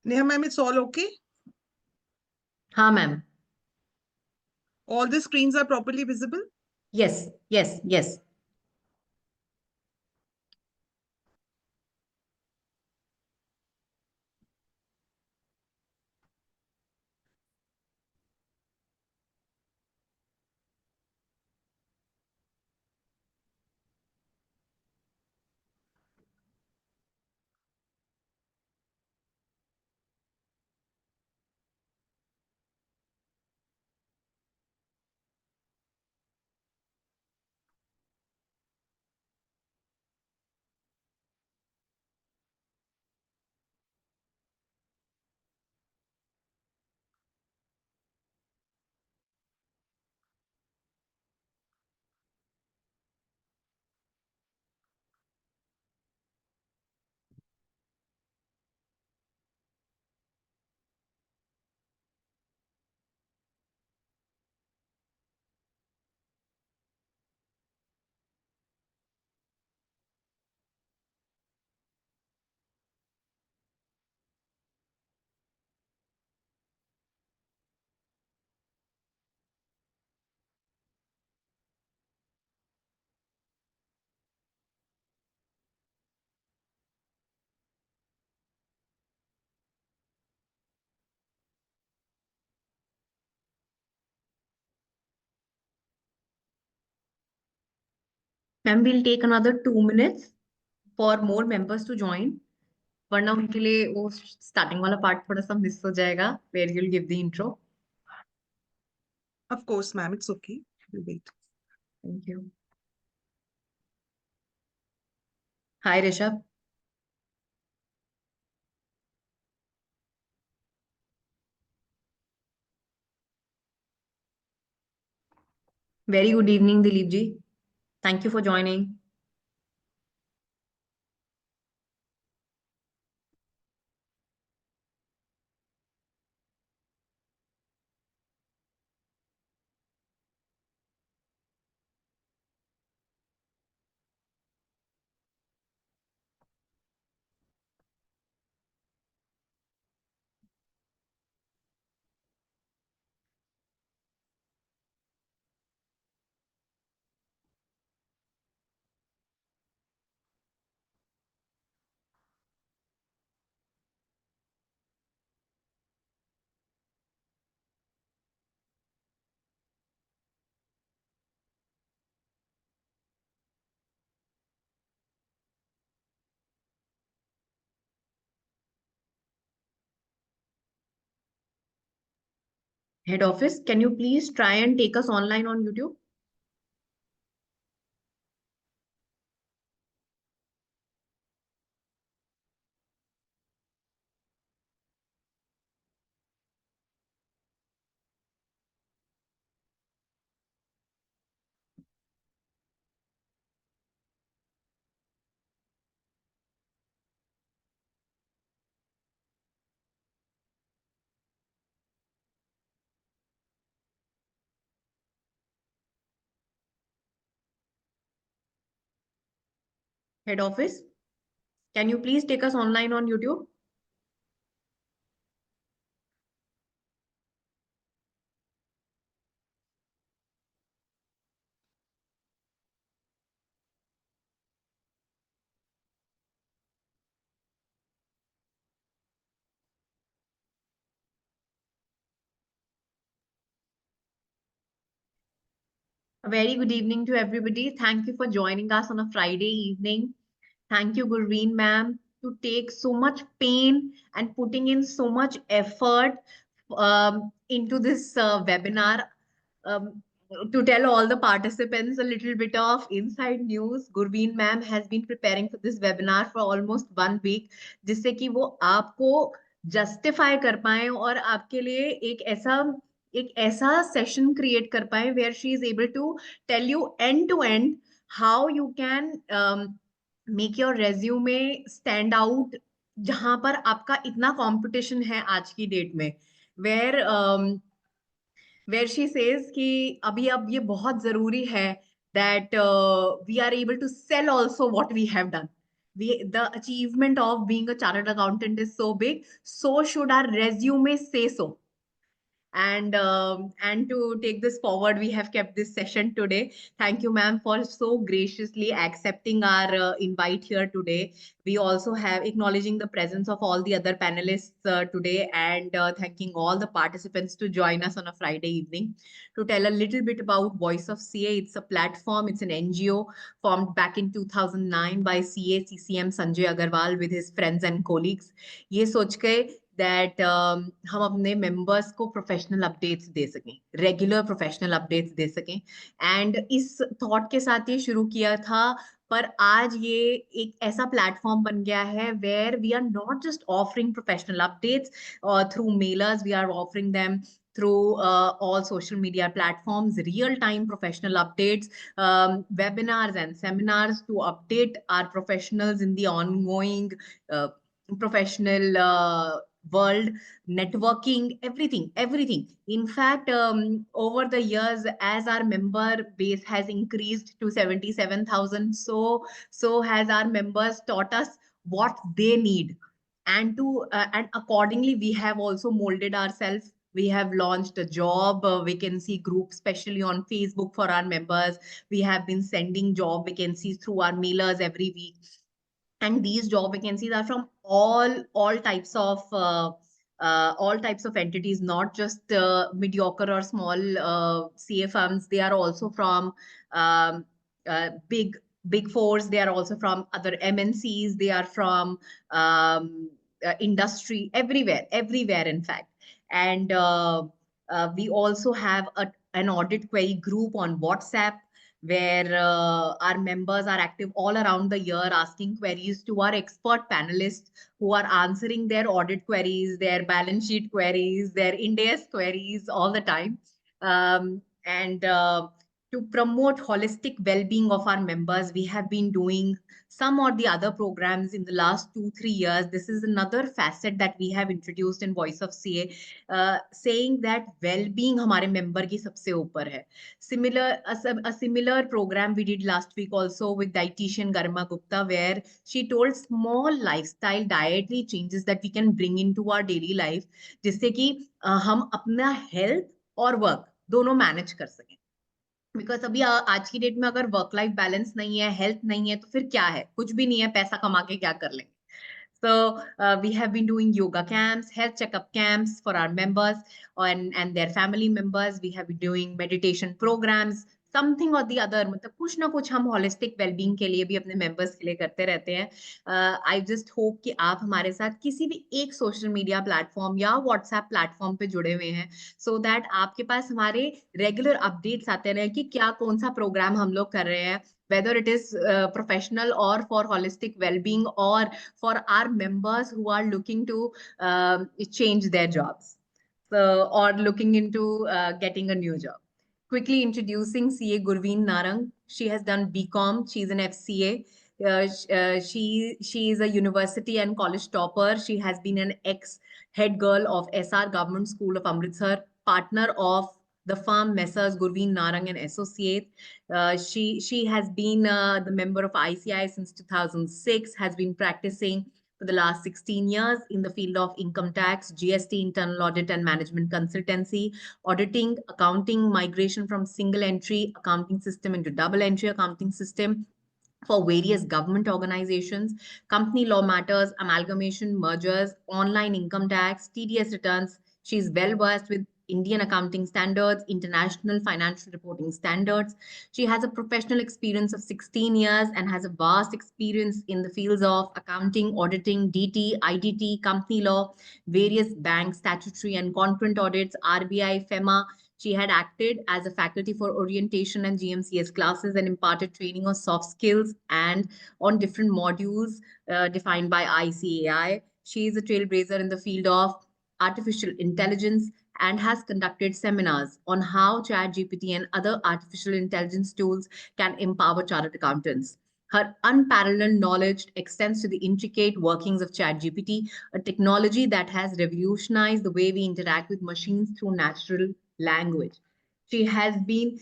Neha ma'am, it's all okay? हाँ ma'am. All the screens are properly visible? Yes yes yes. Ma'am will take another 2 minutes for more members to join. वरना उनके लिए वो starting वाला part थोड़ा सा मिस हो जाएगा where you'll give the intro. Of course, ma'am, it's okay. We'll wait. Thank you. Hi Rishabh. Very good evening Dilip ji. Thank you for joining. Head office, can you please try and take us online on YouTube. Head office, can you please take us online on YouTube. A very good evening to everybody. Thank you for joining us on a Friday evening. Thank you, Gurveen ma'am, to take so much pain and putting in so much effort into this webinar. Um, to tell all the participants a little bit of inside news, Gurveen ma'am has been preparing for this webinar for almost 1 week, जिससे कि वो आपको justify कर पाए और आपके लिए एक ऐसा सेशन क्रिएट कर पाए where she is able to tell you end to end how you can make your resume stand out, जहां पर आपका इतना कंपटीशन है आज की डेट में. वेयर वेयर शी सेज कि अभी अब ये बहुत जरूरी है that we are able to sell also what we have done. the achievement of being a chartered accountant is so big, so should our resume say so. And to take this forward, we have kept this session today. Thank you, ma'am, for so graciously accepting our invite here today. We also have acknowledging the presence of all the other panelists today, and thanking all the participants to join us on a Friday evening to tell a little bit about Voice of CA. It's a platform, it's an NGO formed back in 2009 by CA CCM Sanjay Agarwal with his friends and colleagues. ये सोच के that हम अपने members को professional updates दे सकें, regular professional updates दे सकें, and इस thought के साथ ये शुरू किया था। पर आज ये एक ऐसा प्लेटफॉर्म बन गया है where we are not just offering professional updates through mailers, we are offering them through all social media platforms, real-time professional updates, webinars and seminars to update our professionals in the ongoing uh, professional world, networking, everything. In fact, over the years, as our member base has increased to 77,000, so has our members taught us what they need, and accordingly we have also molded ourselves. We have launched a job vacancy group, especially on Facebook for our members. We have been sending job vacancies through our mailers every week, and these job vacancies are from all types of entities, not just mediocre or small CA firms. They are also from um, big fours. They are also from other MNCs. They are from industry, everywhere in fact. And we also have an audit query group on WhatsApp, where our members are active all around the year, asking queries to our expert panelists who are answering their audit queries, their balance sheet queries, their Ind AS queries all the time. And to promote holistic well-being of our members, we have been doing some or the other programs in the last 2-3 years. This is another facet that we have introduced in Voice of CA, saying that well-being हमारे member की सबसे ऊपर है. A similar program we did last week also with dietitian Garima Gupta, where she told small lifestyle dietary changes that we can bring into our daily life, जिससे कि हम अपना health और work दोनों manage कर सकें. बिकॉज अभी आज की डेट में अगर वर्क लाइफ बैलेंस नहीं है, हेल्थ नहीं है, तो फिर क्या है? कुछ भी नहीं है, पैसा कमा के क्या कर लेंगे? So we have been doing yoga camps, health checkup camps for our members and their family members. We have been doing meditation programs, something or the other. मतलब कुछ ना कुछ हम holistic well-being के लिए भी अपने members के लिए करते रहते हैं. I just hope कि आप हमारे साथ किसी भी एक social media platform या WhatsApp platform पे जुड़े हुए हैं, so that आपके पास हमारे regular updates आते रहे कि क्या कौन सा program हम लोग कर रहे हैं, whether it is professional or for holistic well-being, or for our members who are looking to change their jobs, or looking into getting a new job. Quickly introducing CA Gurveen Narang. She has done BCom. She's an FCA. She is a university and college topper. She has been an ex-head girl of SR Government School of Amritsar, partner of the firm Messrs. Gurveen Narang and Associates. She has been the member of ICI since 2006, has been practicing for the last 16 years in the field of income tax, GST, internal audit and management consultancy, auditing, accounting, migration from single entry accounting system into double entry accounting system for various government organizations, company law matters, amalgamation, mergers, online income tax, TDS returns. She's well versed with Indian accounting standards, international financial reporting standards. She has a professional experience of 16 years and has a vast experience in the fields of accounting, auditing, DT, IDT, company law, various bank statutory and concurrent audits, RBI, FEMA. She had acted as a faculty for orientation and GMCS classes and imparted training on soft skills and on different modules defined by ICAI. She is a trailblazer in the field of artificial intelligence and has conducted seminars on how ChatGPT and other artificial intelligence tools can empower chartered accountants. Her unparalleled knowledge extends to the intricate workings of ChatGPT, a technology that has revolutionized the way we interact with machines through natural language. She has been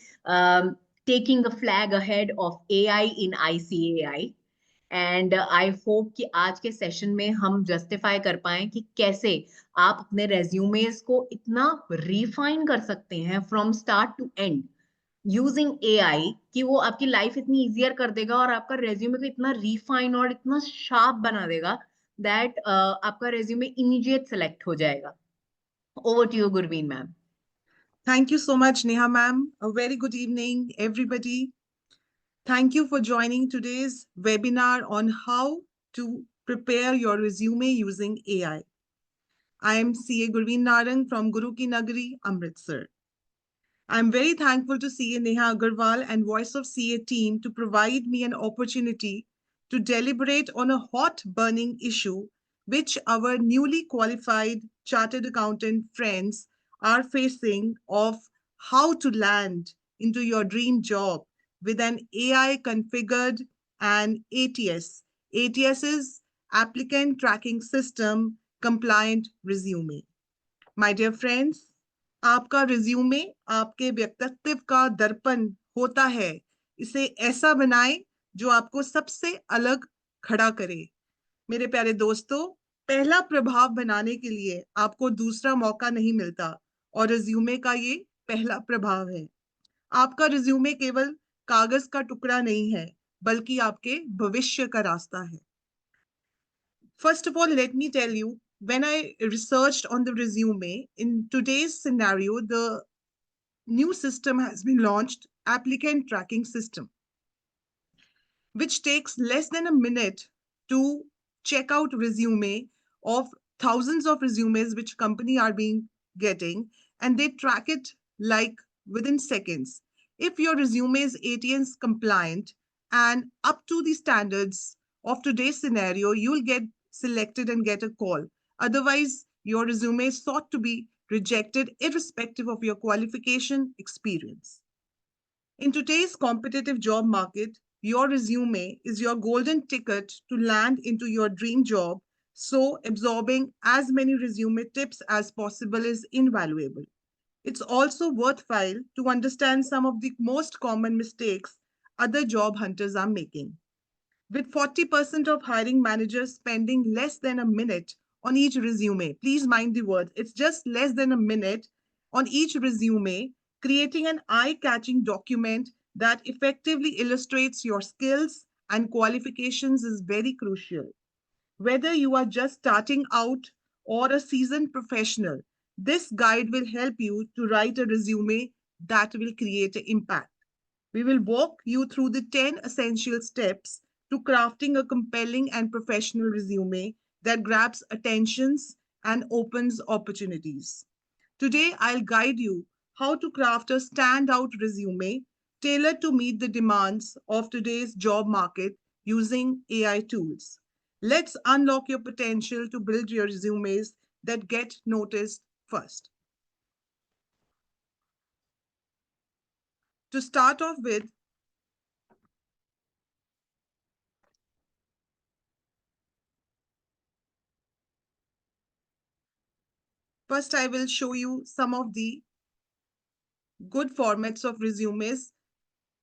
taking a flag ahead of AI in ICAI, and I hope कि आज के session में हम justify कर पाए कि कैसे आप अपने रेज्यूमेस को इतना रिफाइन कर सकते हैं from start to end using AI, कि वो आपकी लाइफ इतनी इजियर कर देगा और आपका रेज्यूमे को इतना रिफाइन और इतना शार्प बना देगा दैट आपका रेज्यूमे इमीडिएट सेलेक्ट हो जाएगा. Over to you Gurveen ma'am. Thank you so much, Neha ma'am. A very good evening, everybody. Thank you for joining today's webinar on how to prepare your resume using AI. I am CA Gurveen Narang from Guru Ki Nagari, Amritsar. I'm very thankful to CA Neha Agarwal and Voice of CA team to provide me an opportunity to deliberate on a hot burning issue which our newly qualified chartered accountant friends are facing of how to land into your dream job with an AI configured and ATS. ATS is Applicant Tracking System Compliant Resume. My dear friends, आपका resume आपके व्यक्तित्व का दर्पण होता है. इसे ऐसा बनाएं जो आपको सबसे अलग खड़ा करे. मेरे प्यारे दोस्तों, पहला प्रभाव बनाने के लिए आपको दूसरा मौका नहीं मिलता और रिज्यूमे का ये पहला प्रभाव है. आपका रिज्यूमे केवल कागज का टुकड़ा नहीं है, बल्कि आपके भविष्य का रास्ता है. First of all, let me tell you, when I researched on the resume, in today's scenario, the new system has been launched, applicant tracking system, which takes less than a minute to check out resume of thousands of resumes which company are being getting, and they track it like within seconds. If your resume is ATS compliant and up to the standards of today's scenario, you'll get selected and get a call. Otherwise, your resume is thought to be rejected irrespective of your qualification experience. In today's competitive job market, your resume is your golden ticket to land into your dream job, so absorbing as many resume tips as possible is invaluable. It's also worthwhile to understand some of the most common mistakes other job hunters are making. With 40% of hiring managers spending less than a minute on each resume, please mind the word, it's just less than a minute on each resume, creating an eye catching document that effectively illustrates your skills and qualifications is very crucial. Whether you are just starting out or a seasoned professional, this guide will help you to write a resume that will create an impact. We will walk you through the 10 essential steps to crafting a compelling and professional resume that grabs attentions and opens opportunities. Today, I'll guide you how to craft a standout resume tailored to meet the demands of today's job market using AI tools. Let's unlock your potential to build your resumes that get noticed first. To start off with, first I will show you some of the good formats of resumes.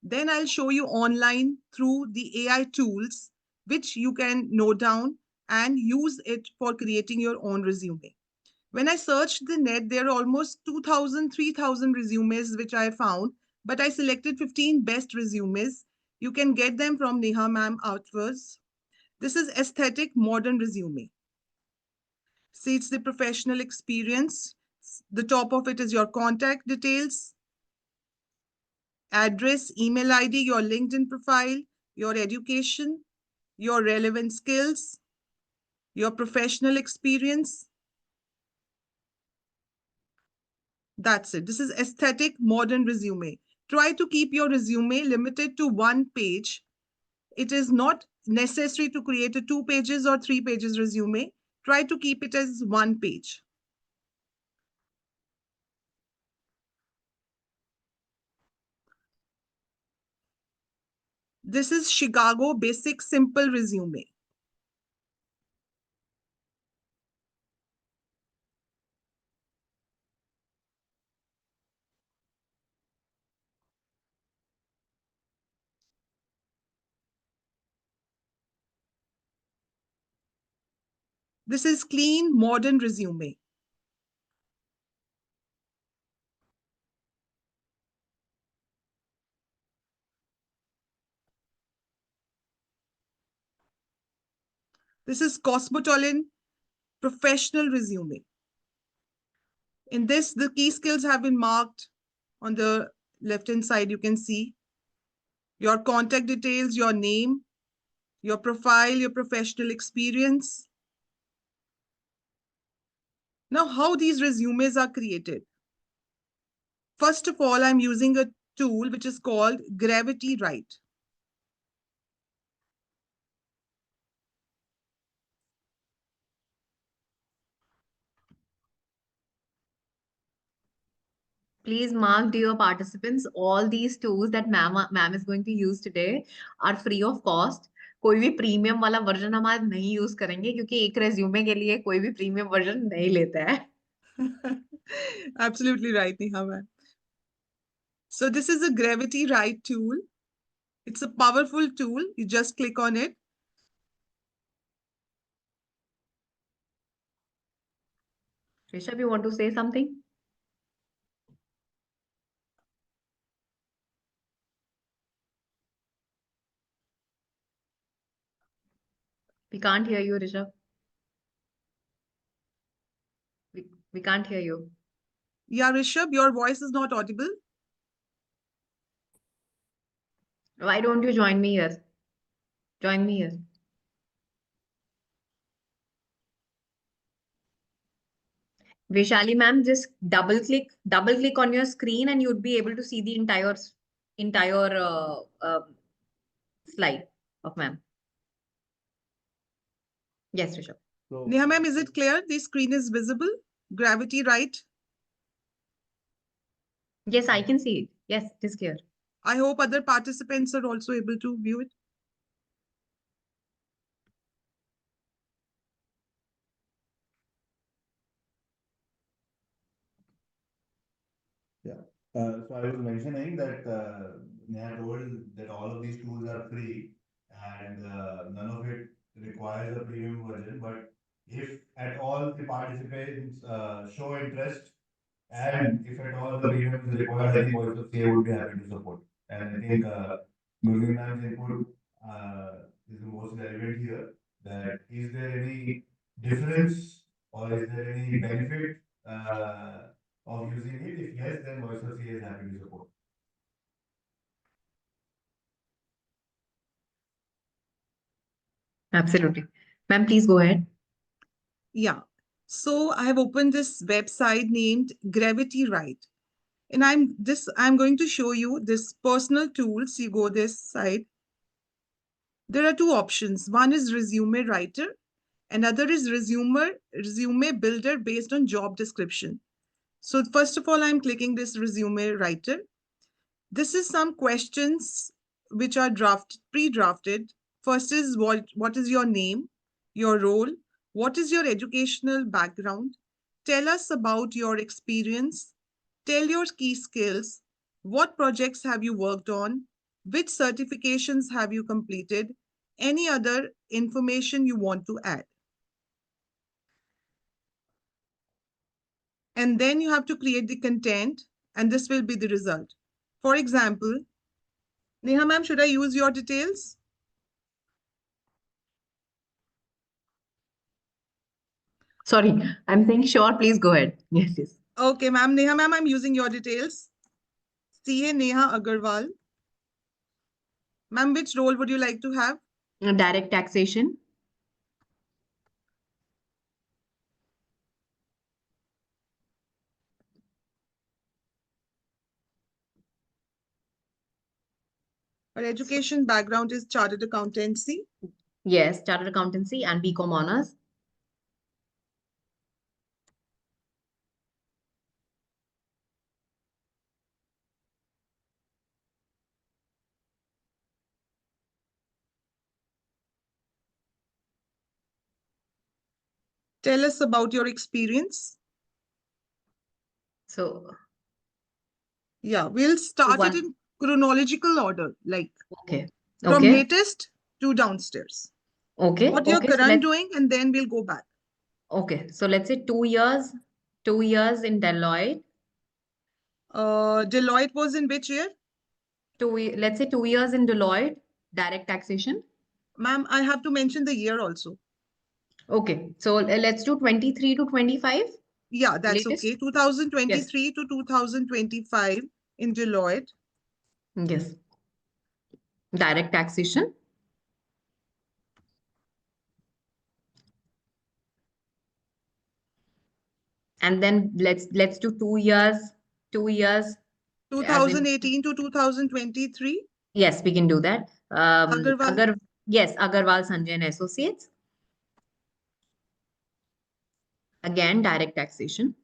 Then I'll show you online through the AI tools, which you can note down and use it for creating your own resume. When I searched the net, there are almost 2,000, 3,000 resumes which I found, but I selected 15 best resumes. You can get them from Neha Ma'am outwards. This is aesthetic modern resume. See, it's the professional experience. The top of it is your contact details, address, email ID, your LinkedIn profile, your education, your relevant skills, your professional experience. That's it. This is aesthetic modern resume. Try to keep your resume limited to one page. It is not necessary to create a 2 pages or 3 pages resume. Try to keep it as one page. This is Chicago Basic Simple Resume. This is clean, modern resume. This is Cosmopolitan professional resume. In this, the key skills have been marked on the left-hand side. You can see your contact details, your name, your profile, your professional experience. Now, how these resumes are created. First of all, I'm using a tool which is called Gravity Write. Please mark, dear participants, all these tools that ma'am is going to use today are free of cost. कोई भी premium वाला version हम आज नहीं use करेंगे क्योंकि एक resume के लिए कोई भी प्रीमियम वर्जन नहीं लेता है. Absolutely right, Neha ma'am. So this is a Gravity Write tool. It's a powerful tool. You just click on it. Rishabh, you want to say something? We can't hear you, Rishabh. We can't hear you. Yeah, Rishabh, your voice is not audible. Why don't you join me here? Join me here. Vaishali ma'am, just double click on your screen and you'd be able to see the entire slide of ma'am. Yes, Rishabh. So, Neha ma'am, is it clear? The screen is visible. Gravity Write. Yes, I can see it. Yes, it is clear. I hope other participants are also able to view it. yeah. So I was mentioning that Neha told that all of these tools are free and none of it requires a premium version. But if at all the participants show interest and if at all the premium is required, I think Voice of CA would be happy to support. And I think Gurleen ma'am's input is the most relevant here. That is there any difference or is there any benefit of using it? If yes, then Voice of CA is happy to support. Absolutely. Ma'am, please go ahead. Yeah. So I have opened this website named Gravity Write. And I'm going to show you this personal tools. You go this side. There are two options. One is resume writer, another is resume builder based on job description. So first of all, I'm clicking this resume writer. This is some questions which are pre-drafted. First is what is your name, your role, what is your educational background, tell us about your experience, tell your key skills, what projects have you worked on, which certifications have you completed, any other information you want to add. And then you have to create the content, and this will be the result. For example, Neha ma'am, should I use your details? Sorry, I'm saying sure, please go ahead. Yes, yes. Okay, ma'am. Neha ma'am, I'm using your details. CA Neha Agarwal. Ma'am, which role would you like to have? Direct taxation. Her education background is chartered accountancy. Yes, chartered accountancy and BCom honors. Tell us about your experience. So, Yeah, we'll start it in chronological order, like okay. from Okay. latest to downstairs. Okay. What you're Okay. So current let's doing, and then we'll go back. Okay, so let's say 2 years, 2 years in Deloitte. Deloitte was in which year? Let's say 2 years in Deloitte, direct taxation. Ma'am, I have to mention the year also. Okay, so let's do 23 to 25. Yeah, that's Latest? okay. 2023 to 2025 in Deloitte. Yes. Direct taxation. And then let's do 2 years, 2 years. As in, 2018 to 2023. yes, we can do that. Agarwal. Yes, Agarwal Sanjay and Associates. Again, direct taxation.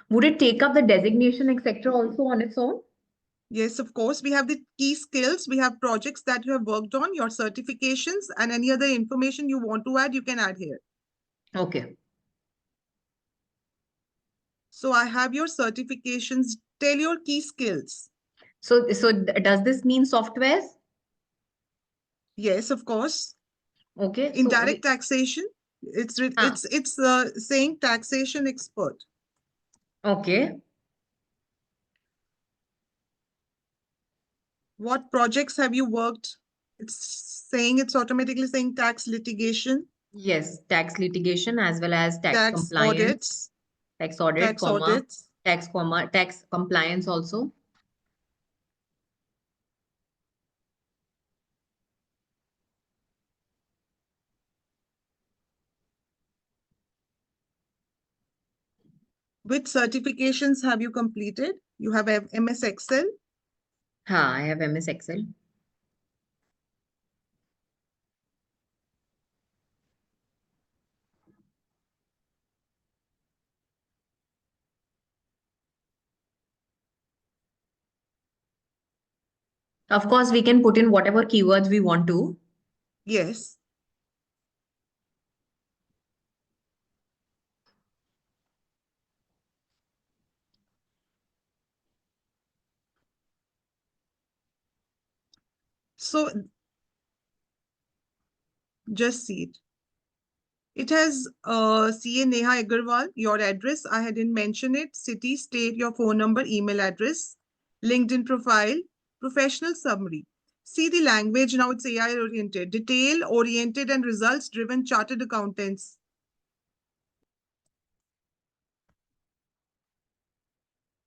Would it take up the designation, etc., also on its own? Yes, of course. We have the key skills. We have projects that you have worked on, your certifications, and any other information you want to add, you can add here. Okay. So I have your certifications. Tell your key skills. So does this mean softwares? Yes, of course. Okay. In So direct taxation, it's saying taxation expert. okay. What projects have you worked? It's automatically saying tax litigation, Yes, tax litigation as well as tax tax compliance, audits, tax audit, tax audits. tax compliance also. Which certifications have you completed? You have MS Excel. I have MS Excel. Of course, we can put in whatever keywords we want to. Yes. So just see it. It has CA Neha Agarwal, your address. I didn't mention it. City, state, your phone number, email address, LinkedIn profile, professional summary. See the language now, it's AI oriented, detail oriented and results driven chartered accountants.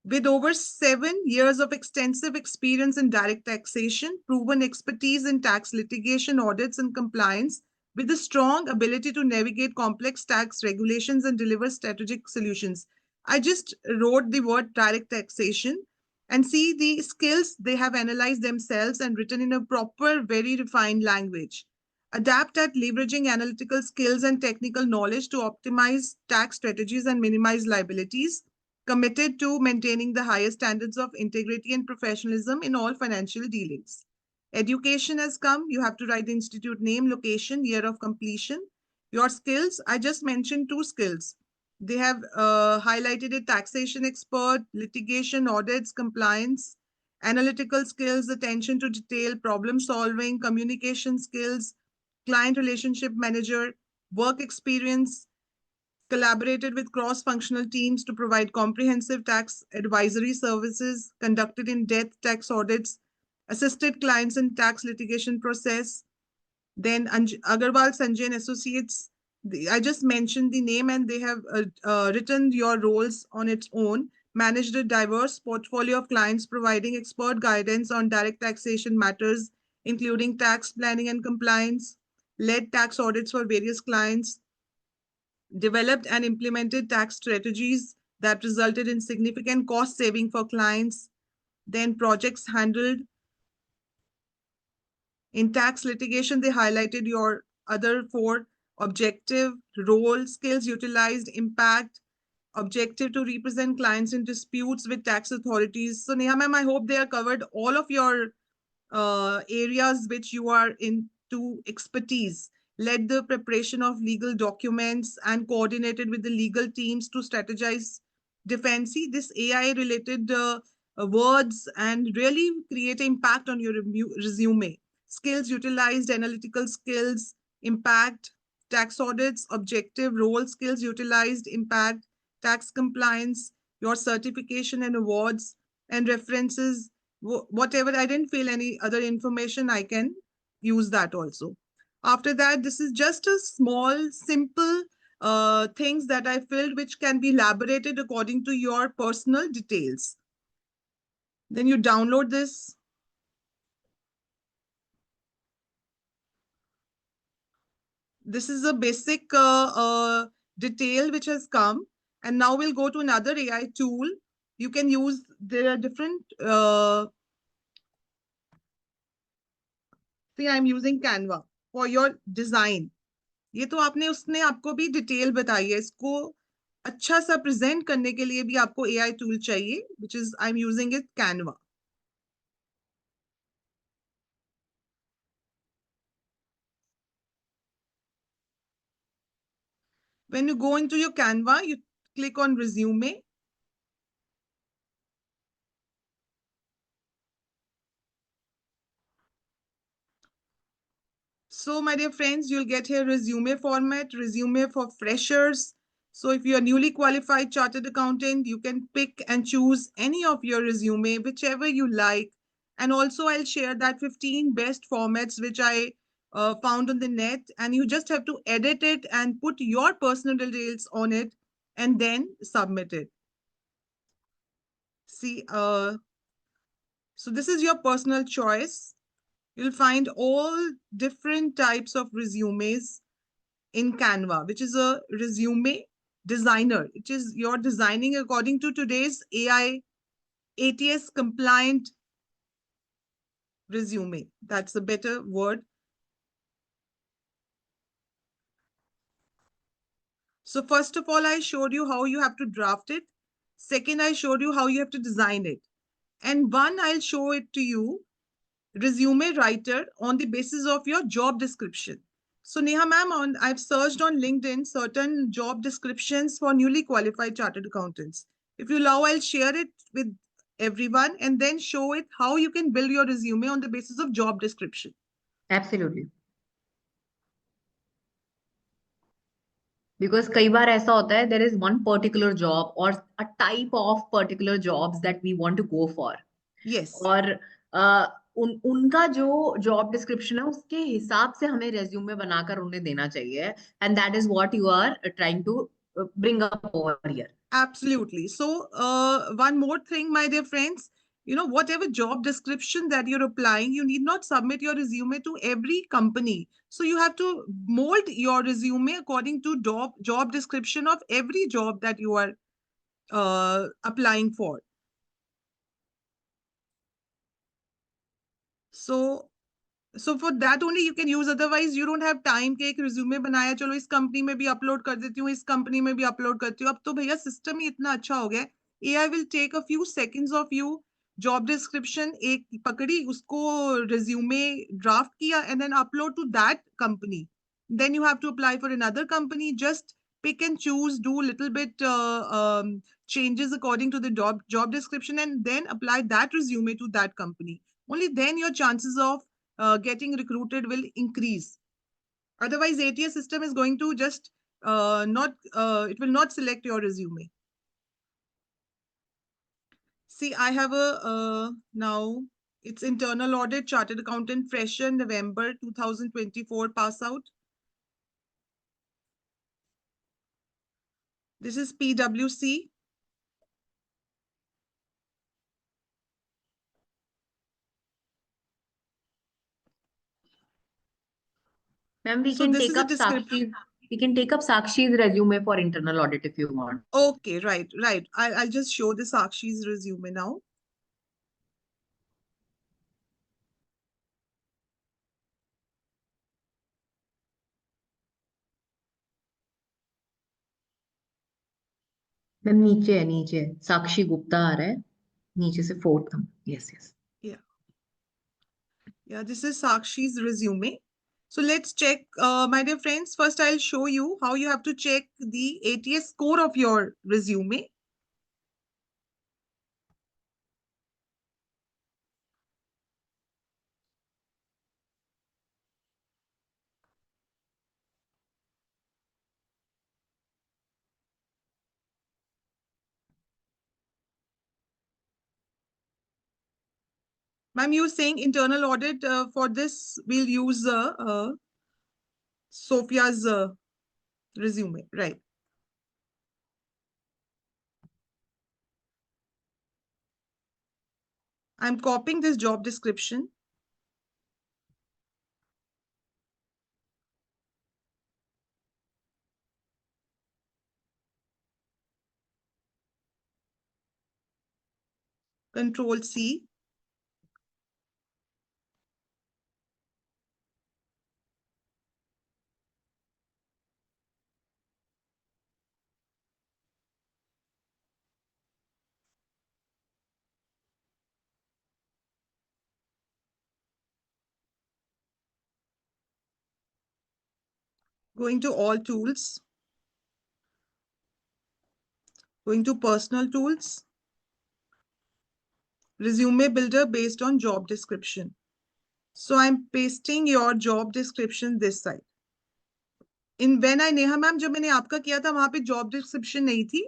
With over 7 years of extensive experience in direct taxation, proven expertise in tax litigation, audits, and compliance, with a strong ability to navigate complex tax regulations and deliver strategic solutions. I just wrote the word direct taxation and see the skills they have analyzed themselves and written in a proper, very refined language. Adapt at leveraging analytical skills and technical knowledge to optimize tax strategies and minimize liabilities, committed to maintaining the highest standards of integrity and professionalism in all financial dealings. Education has come. You have to write the institute name, location, year of completion. Your skills, I just mentioned 2 skills. They have highlighted a taxation expert, litigation, audits, compliance, analytical skills, attention to detail, problem solving, communication skills, client relationship manager, work experience, collaborated with cross-functional teams to provide comprehensive tax advisory services, conducted in-depth tax audits, assisted clients in tax litigation process. Then Agarwal Sanjay and Associates, I just mentioned the name and they have written your roles on its own, managed a diverse portfolio of clients, providing expert guidance on direct taxation matters, including tax planning and compliance, led tax audits for various clients, developed and implemented tax strategies that resulted in significant cost saving for clients. Then projects handled in tax litigation, they highlighted your other 4: objective, role, skills utilized, impact, objective to represent clients in disputes with tax authorities. So Neha ma'am, I hope they are covered all of your areas which you are into expertise, led the preparation of legal documents and coordinated with the legal teams to strategize defense. See, this AI related words and really create an impact on your resume. Skills utilized, analytical skills, impact, tax audits, objective, role skills utilized, impact, tax compliance, your certification and awards, and references, whatever. I didn't fill any other information, I can use that also. After that, this is just a small, simple things that I filled, which can be elaborated according to your personal details. Then you download this. This is a basic detail which has come. And now we'll go to another AI tool. You can use, there are different, see, I'm using Canva for your design. ये तो आपने उसने आपको भी detail बताई है, इसको अच्छा सा प्रेजेंट करने के लिए भी आपको AI टूल चाहिए, which is I'm using it Canva. When you go into your Canva, you click on resume. So my dear friends, you'll get here resume format, resume for freshers. So if you're newly qualified chartered accountant, you can pick and choose any of your resume, whichever you like. And also I'll share that 15 best formats which I found on the net, and you just have to edit it and put your personal details on it and then submit it. See, so this is your personal choice. You'll find all different types of resumes in Canva, which is a resume designer. It is you're designing according to today's AI ATS compliant resume. That's a better word. So first of all, I showed you how you have to draft it. Second, I showed you how you have to design it. And one, I'll show it to you, resume writer on the basis of your job description. So Neha ma'am, I've searched on LinkedIn certain job descriptions for newly qualified chartered accountants. If you allow, I'll share it with everyone and then show it how you can build your resume on the basis of job description. Absolutely. Because कई बार ऐसा होता है, there is one particular job or a type of particular jobs that we want to go for. Yes. और उनका जो job description है उसके हिसाब से हमें रेज्यूमे बनाकर उन्हें देना चाहिए, and that is what you are trying to bring up over here. Absolutely. So one more thing, my dear friends, you know, whatever job description that you're applying, you need not submit your resume to every company. So you have to mold your resume according to job description of every job that you are applying for. So for that only you can use, otherwise you don't have time कि एक resume बनाया, चलो इस company में भी upload कर देती हूँ, इस company में भी upload करती हूँ. अब तो भैया system ही इतना अच्छा हो गया है. AI will take a few seconds of you, job description एक पकड़ी, उसको resume draft किया and then upload to that company. Then you have to apply for another company, just pick and choose, do little bit changes according to the job description and then apply that resume to that company. Only then your chances of getting recruited will increase. Otherwise, ATS system is going to just it will not select your resume. See, I have a now it's internal audit, chartered accountant, fresher, November 2024 pass out. This is PwC. Ma'am, we So can this take is a up description. We can take up Sakshi's resume for internal audit if you want. Okay, right. I'll just show the Sakshi's resume now. Ma'am नीचे साक्षी गुप्ता आ रहा है, नीचे से fourth number. Yes. Yeah, this is Sakshi's resume. So let's check, my dear friends. First, I'll show you how you have to check the ATS score of your resume. Ma'am, you're saying internal audit. For this, we'll use Sophia's resume, right? I'm copying this job description. Control C. Going to all tools. Going to personal tools. Resume builder based on job description. So I'm pasting your job description this side. In when I Neha ma'am जब मैंने आपका किया था वहां पे job description नहीं थी.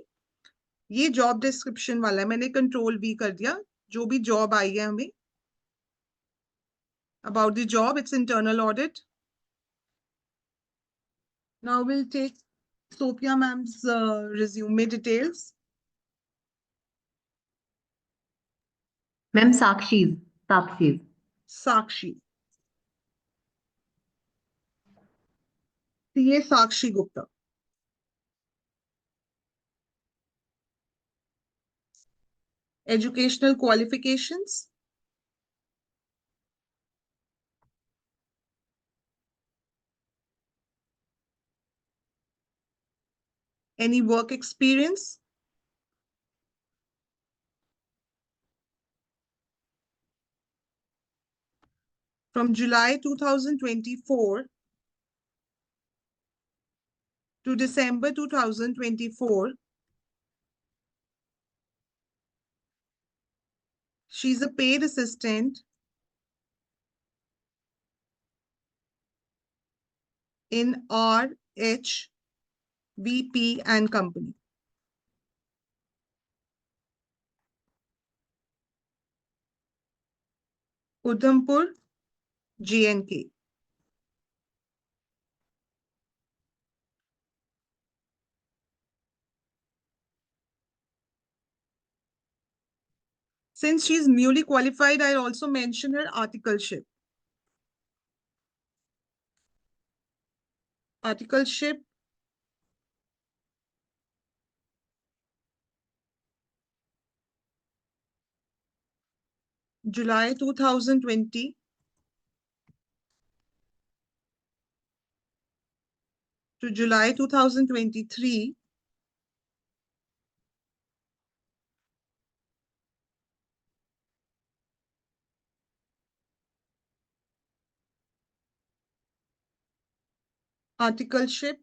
ये जॉब डिस्क्रिप्शन वाला है. मैंने कंट्रोल V कर दिया. जो भी जॉब आई है हमें. About the job, it's internal audit. Now we'll take Sophia ma'am's resume details. Ma'am, Sakshi. Sakshi. CA Sakshi Gupta. Educational qualifications. Any work experience. From July 2024 to December 2024, she's a paid assistant in RHVP and Company. Udhampur, JNK. Since she's newly qualified, I'll also mention her articleship. Articleship. July 2020 to July 2023. Articleship.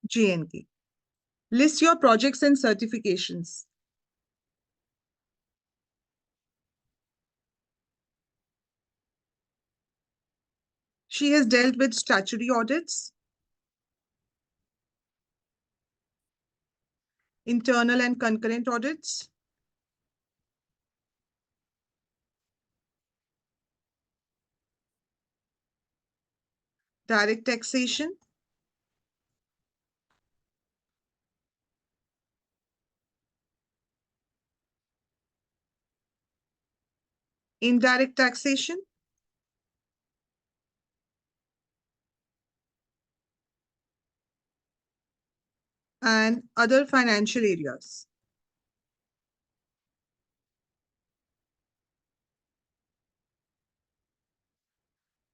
JNK. List your projects and certifications. She has dealt with statutory audits, internal and concurrent audits, direct taxation, indirect taxation, and other financial areas.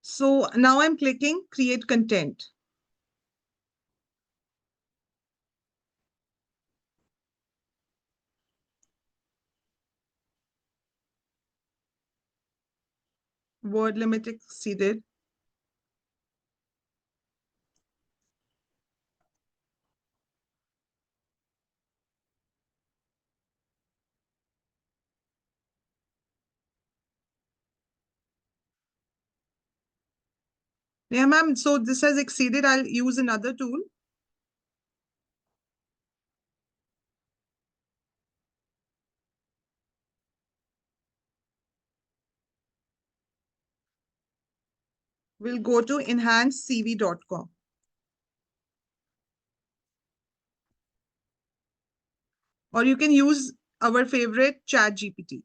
So now I'm clicking create content. Word limit exceeded. Yeah, ma'am. So this has exceeded. I'll use another tool. We'll go to enhancedcv.com. Or you can use our favorite ChatGPT.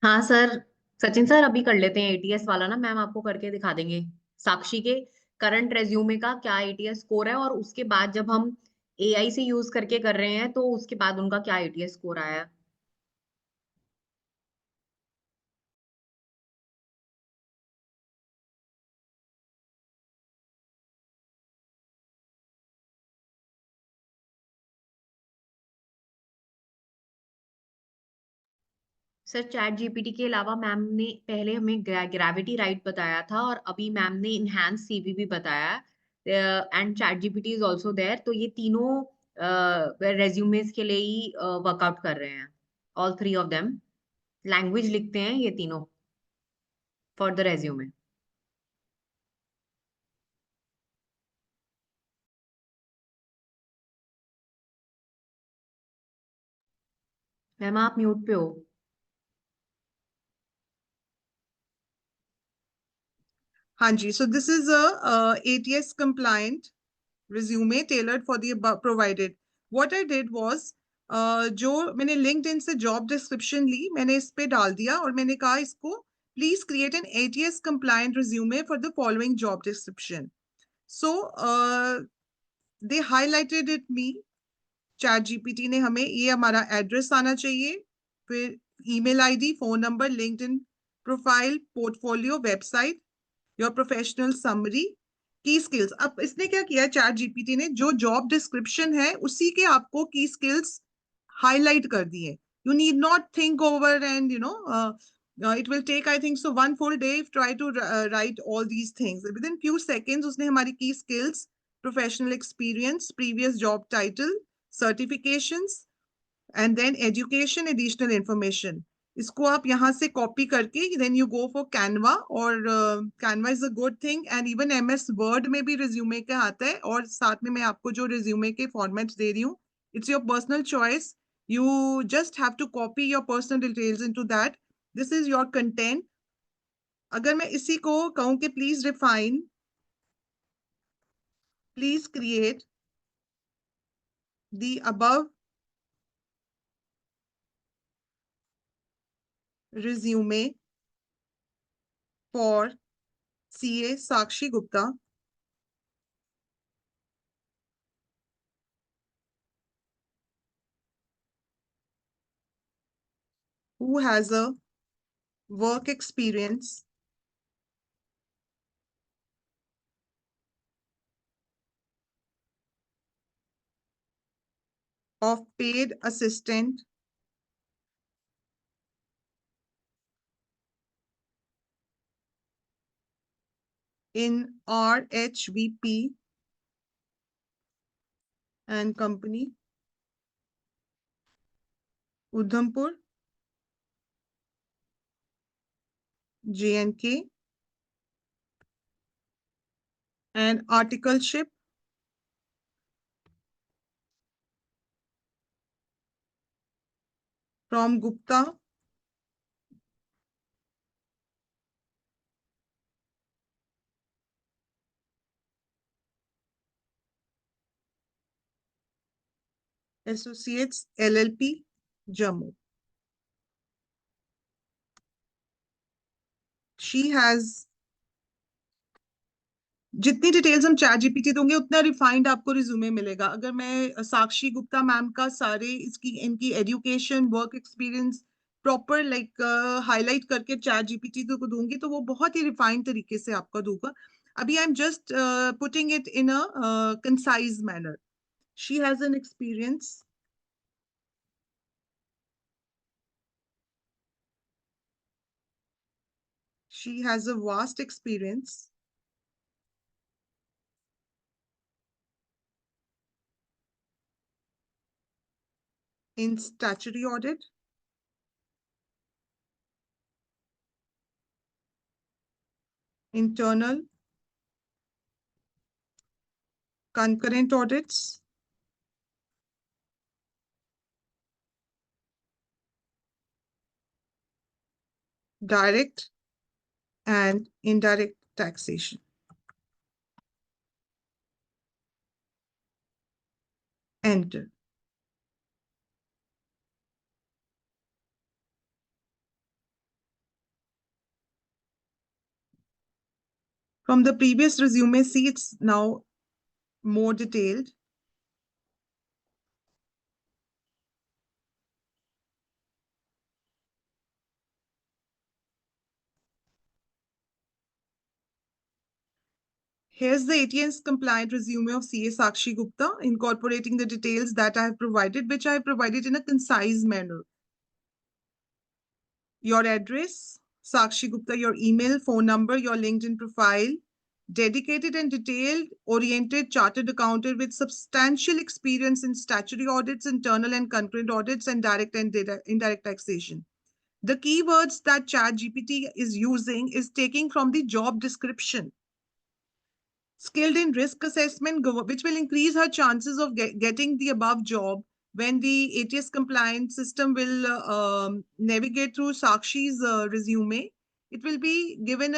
हाँ sir, Sachin sir अभी कर लेते हैं ATS वाला ना, ma'am आपको करके दिखा देंगे साक्षी के करंट रेज्यूमे का क्या एटीएस स्कोर है, और उसके बाद जब हम एआई से यूज करके कर रहे हैं तो उसके बाद उनका क्या एटीएस स्कोर आया है। सर चैट जीपीटी के अलावा मैम ने पहले हमें ग्रेविटी राइट बताया था, और अभी मैम ने इनहैंस सीवी भी बताया है, and ChatGPT is also there. तो ये तीनों रेज्यूमेस के लिए ही वर्कआउट कर रहे हैं, all three of them language लिखते हैं ये तीनों फॉर द रेज्यूमे। मैम आप म्यूट पे हो। हाँ जी. So this is a ATS compliant resume tailored for the above provided. What I did was जो मैंने LinkedIn से job description ली, मैंने इस पे डाल दिया और मैंने कहा इसको please create an ATS compliant resume for the following job description. So they highlighted it me. Chat GPT ने हमें ये हमारा एड्रेस आना चाहिए, फिर email ID, phone number, LinkedIn profile, portfolio, website, your professional summary, की स्किल्स। अब इसने क्या किया, चैट जीपीटी ने जो जॉब डिस्क्रिप्शन है उसी के आपको की स्किल्स हाईलाइट कर दिए. You need not think over and it will take, I think so, one full day if try to write all these things. Within few seconds उसने हमारी key skills, professional experience, previous job title, certifications, and then education, additional information. इसको आप यहाँ से copy करके then you go for Canva, और Canva is a good thing, and even MS Word में भी रिज्यूमे का आता है, और साथ में मैं आपको जो रिज्यूमे के फॉर्मेट दे रही हूँ, it's your personal choice. You just have to copy your personal details into that. This is your content. अगर मैं इसी को कहूँ कि please refine, please create the above resume for CA Sakshi Gupta, who has a work experience of paid assistant in RHVP and Company, Udhampur, J&K, and Articleship, from Gupta, Associates LLP, Jammu. She has जितनी details हम chat GPT दोगे उतना refined आपको resume मिलेगा। अगर मैं साक्षी Gupta ma'am का सारे इनकी education work experience proper like highlight करके चैट जीपीटी को दूंगी तो वो बहुत ही रिफाइंड तरीके से आपका दूंगा। अभी I am just putting it in a concise manner. She has an experience, she has a vast experience in statutory audit, internal, concurrent audits, direct and indirect taxation. Enter. From the previous resume, see it's now more detailed. Here's the ATS compliant resume of CA Sakshi Gupta, incorporating the details that I have provided, which I have provided in a concise manner. Your address, Sakshi Gupta, your email, phone number, your LinkedIn profile, dedicated and detailed oriented chartered accountant with substantial experience in statutory audits, internal and concurrent audits, and direct and indirect taxation. The keywords that ChatGPT is using is taking from the job description. Skilled in risk assessment, which will increase her chances of getting the above job when the ATS compliance system will navigate through Sakshi's resume. It will be given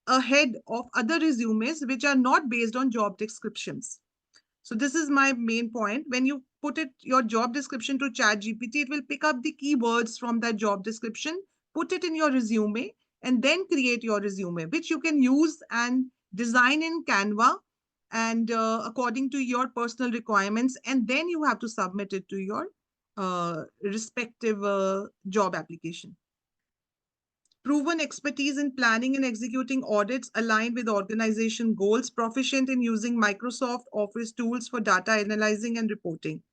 ahead of other resumes which are not based on job descriptions. So this is my main point. When you put your job description to ChatGPT, it will pick up the keywords from that job description, put it in your resume, and then create your resume, which you can use and design in Canva and according to your personal requirements. And then you have to submit it to your respective job application. Proven expertise in planning and executing audits aligned with organization goals, proficient in using Microsoft Office tools for data analyzing and reporting.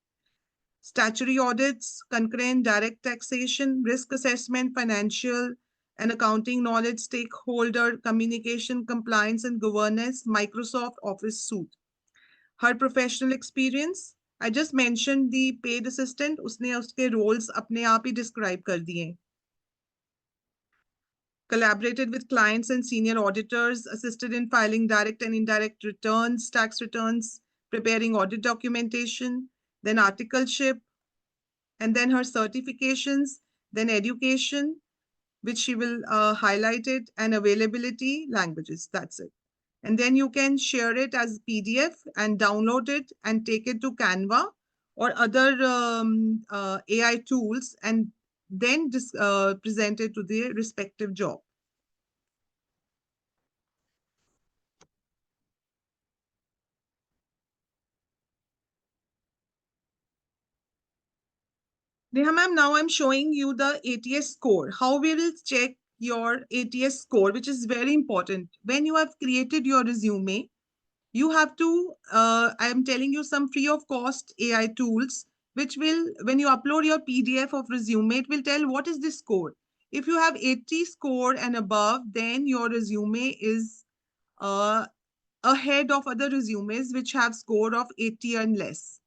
Statutory audits, concurrent direct taxation, risk assessment, financial and accounting knowledge, stakeholder communication, compliance and governance, Microsoft Office suite. Her professional experience, I just mentioned the paid assistant, उसने उसके roles अपने आप ही describe कर दिए. Collaborated with clients and senior auditors, assisted in filing direct and indirect returns, tax returns, preparing audit documentation, then articleship, and then her certifications, then education, which she will highlight it, and availability, languages, that's it. And then you can share it as PDF and download it and take it to Canva or other AI tools and then present it to the respective job. Neha ma'am, now I'm showing you the ATS score. How we will check your ATS score, which is very important. When you have created your resume, you have to, I am telling you some free of cost AI tools, which will, when you upload your PDF of resume, it will tell what is the score. If you have 80 score and above, then your resume is ahead of other resumes which have score of 80 and less.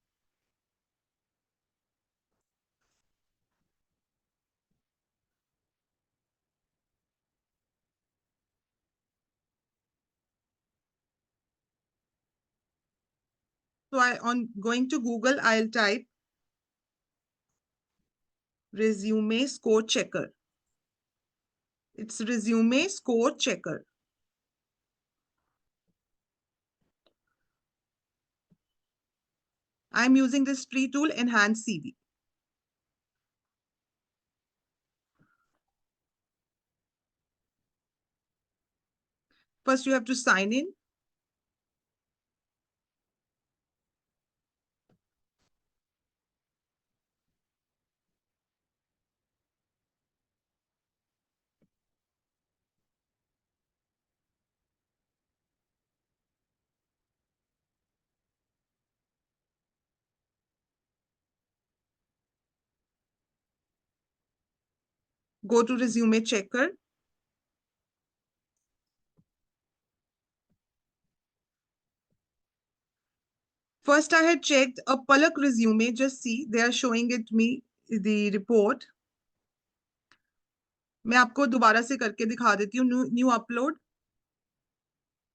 So on going to Google, I'll type resume score checker. It's resume score checker. I'm using this free tool, Enhance CV. First, you have to sign in. Go to resume checker. First, I had checked a Palak resume. Just see, they are showing it me the report. मैं आपको दोबारा से करके दिखा देती हूँ. New upload.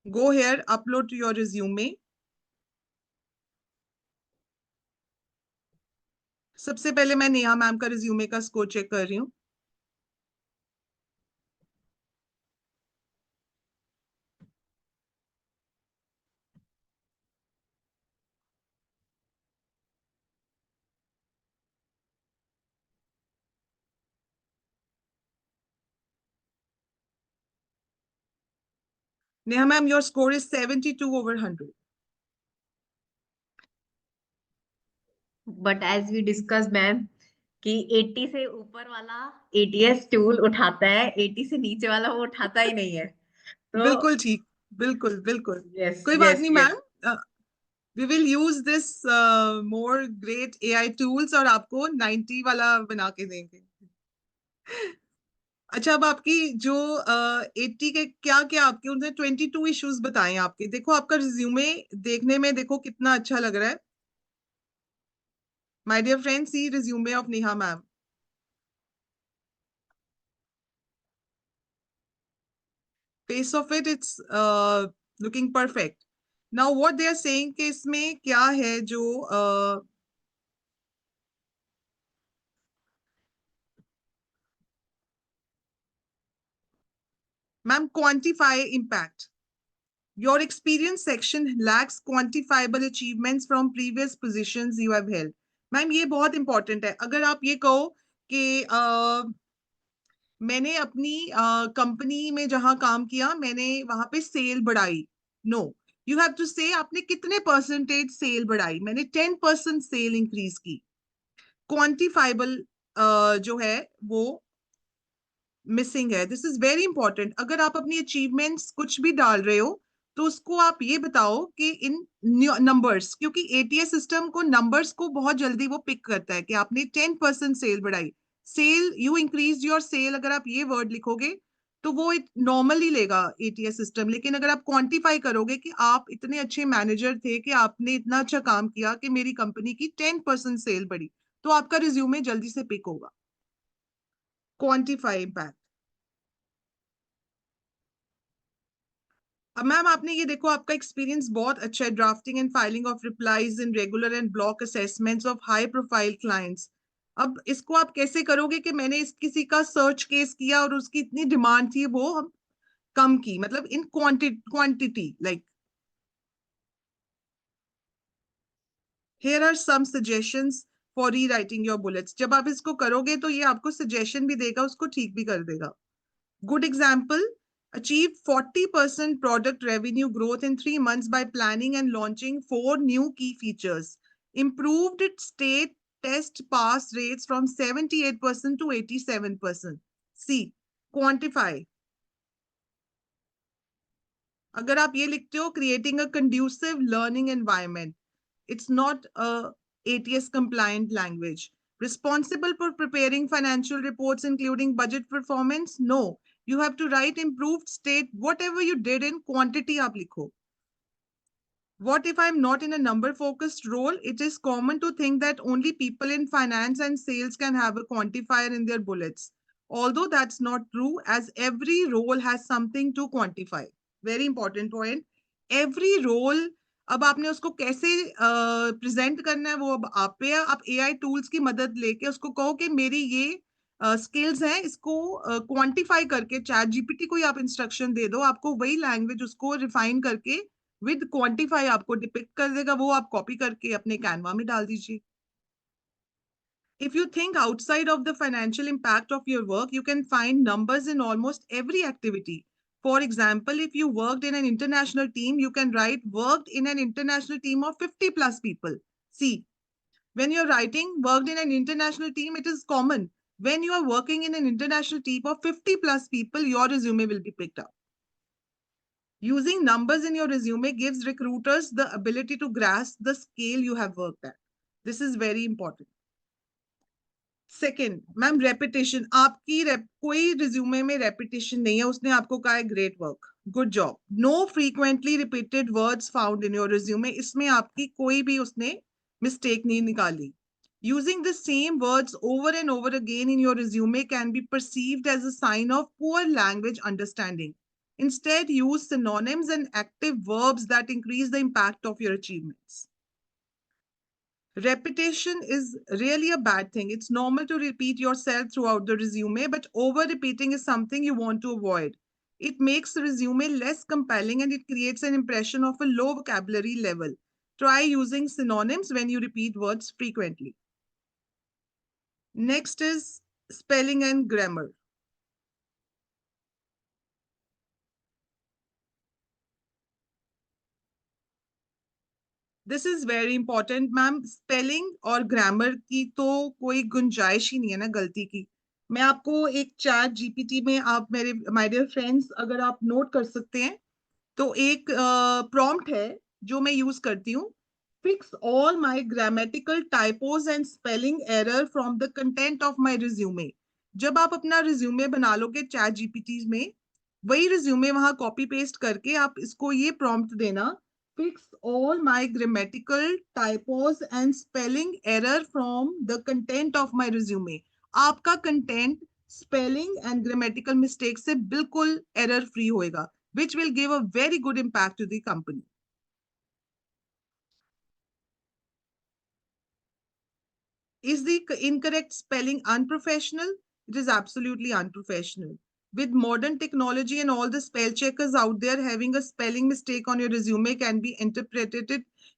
Go here, upload to your resume. सबसे पहले मैं नेहा मैम का रिज्यूमे का स्कोर चेक कर रही हूँ. Neha ma'am, your score is 72 over 100. But as we discuss ma'am कि 80 से ऊपर वाला एटीएस टूल उठाता है, 80 से नीचे वाला वो उठाता ही नहीं है. तो बिल्कुल ठीक, बिल्कुल बिल्कुल. यस कोई बात यस नहीं yes. Ma'am. We will use this more great AI tools और आपको 90 वाला बना के देंगे. अच्छा, अब आपकी जो 80 के क्या क्या आपके उनसे 22 इश्यूज बताएं आपके. देखो आपका रिज्यूमे देखने में देखो कितना अच्छा लग रहा है. My dear friends, see resume of Neha ma'am. Face of it, it's looking perfect. Now what they are saying कि इसमें क्या है जो ma'am, quantify impact. Your experience section lacks quantifiable achievements from previous positions you have held. Ma'am ये बहुत important है. अगर आप ये कहो कि मैंने अपनी कंपनी में जहां काम किया मैंने वहां पे सेल बढ़ाई. नो, यू हैव टू से आपने कितने परसेंटेज सेल बढ़ाई. मैंने 10% सेल इंक्रीज की. क्वांटिफाइबल जो है वो मिसिंग है. This is very important. अगर आप अपनी अचीवमेंट्स कुछ भी डाल रहे हो तो उसको आप ये बताओ कि इन नंबर्स, क्योंकि एटीएस सिस्टम को नंबर्स को बहुत जल्दी वो पिक करता है कि आपने 10% सेल बढ़ाई. Sale, you increase your sale, अगर आप ये वर्ड लिखोगे तो वो नॉर्मली लेगा एटीएस सिस्टम. लेकिन अगर आप क्वांटिफाई करोगे कि आप इतने अच्छे मैनेजर थे कि आपने इतना अच्छा काम किया कि मेरी कंपनी की 10% सेल बढ़ी, तो आपका रिज्यूमे जल्दी से पिक होगा. Quantify impact. अब मैम आपने ये देखो आपका एक्सपीरियंस बहुत अच्छा है. Drafting and filing of replies in regular and block assessments of high profile clients. अब इसको आप कैसे करोगे कि मैंने इस किसी का सर्च केस किया और उसकी इतनी डिमांड थी वो हम कम की, मतलब in quantity like. Here are some suggestions for rewriting your bullets. जब आप इसको करोगे तो ये आपको सजेशन भी देगा, उसको ठीक भी कर देगा. Good example, achieve 40% product revenue growth in 3 months by planning and launching 4 new key features. Improved its state test pass rates from 78% to 87%. C. Quantify. अगर आप ये लिखते हो creating a conducive learning environment, it's not a ATS compliant language. Responsible for preparing financial reports, including budget performance? No. You have to write improved state, whatever you did in quantity aap likho. What if I'm not in a number focused role? It is common to think that only people in finance and sales can have a quantifier in their bullets. Although that's not true, as every role has something to quantify. Very important point. Every role अब आपने उसको कैसे present करना है वो अब आप पे है। आप एआई टूल्स की मदद लेके उसको कहो कि मेरी ये स्किल्स हैं, इसको क्वांटिफाई करके चैट जीपीटी को ही आप इंस्ट्रक्शन दे दो, आपको वही लैंग्वेज उसको रिफाइन करके विद क्वांटिफाई आपको डिपिक्ट कर देगा, वो आप कॉपी करके अपने कैनवा में डाल दीजिए। If you think outside of the financial impact of your work, you can find numbers in almost every activity. For example, if you worked in an international team, you can write worked in an international team of 50 plus people. See, when you're writing worked in an international team, it is common. When you are working in an international team of 50 plus people, your resume will be picked up. Using numbers in your resume gives recruiters the ability to grasp the scale you have worked at. This is very important. Second ma'am repetition, आपकी कोई resume में repetition नहीं है, उसने आपको कहा है great work, good job, no frequently repeated words found in your resume, इसमें आपकी कोई भी उसने मिस्टेक नहीं निकाली. Using the same words over and over again in your resume can be perceived as a sign of poor language understanding. Instead, use synonyms and active verbs that increase the impact of your achievements. Repetition is really a bad thing. It's normal to repeat yourself throughout the resume, but over repeating is something you want to avoid. It makes the resume less compelling and it creates an impression of a low vocabulary level. Try using synonyms when you repeat words frequently. Next is spelling and grammar. This is very important ma'am. Spelling और grammar की तो कोई गुंजाइश ही नहीं है ना गलती की. मैं आपको एक चैट जीपीटी में, आप मेरे माय डियर फ्रेंड्स अगर आप नोट कर सकते हैं, तो एक प्रॉम्प्ट है जो मैं यूज करती हूँ. Fix all my grammatical typos and spelling error from the content of my resume. जब आप अपना रिज्यूमे बना लोगे चैट जीपीटी में, वही रिज्यूमे वहां कॉपी पेस्ट करके आप इसको ये प्रॉम्प्ट देना, fix all my grammatical typos and spelling error from the content of my resume. आपका content spelling and grammatical mistakes से बिल्कुल error free होएगा, which will give a very good impact to the company. Is the incorrect spelling unprofessional? It is absolutely unprofessional. With modern technology and all the spell checkers out there, having a spelling mistake on your resume can be interpreted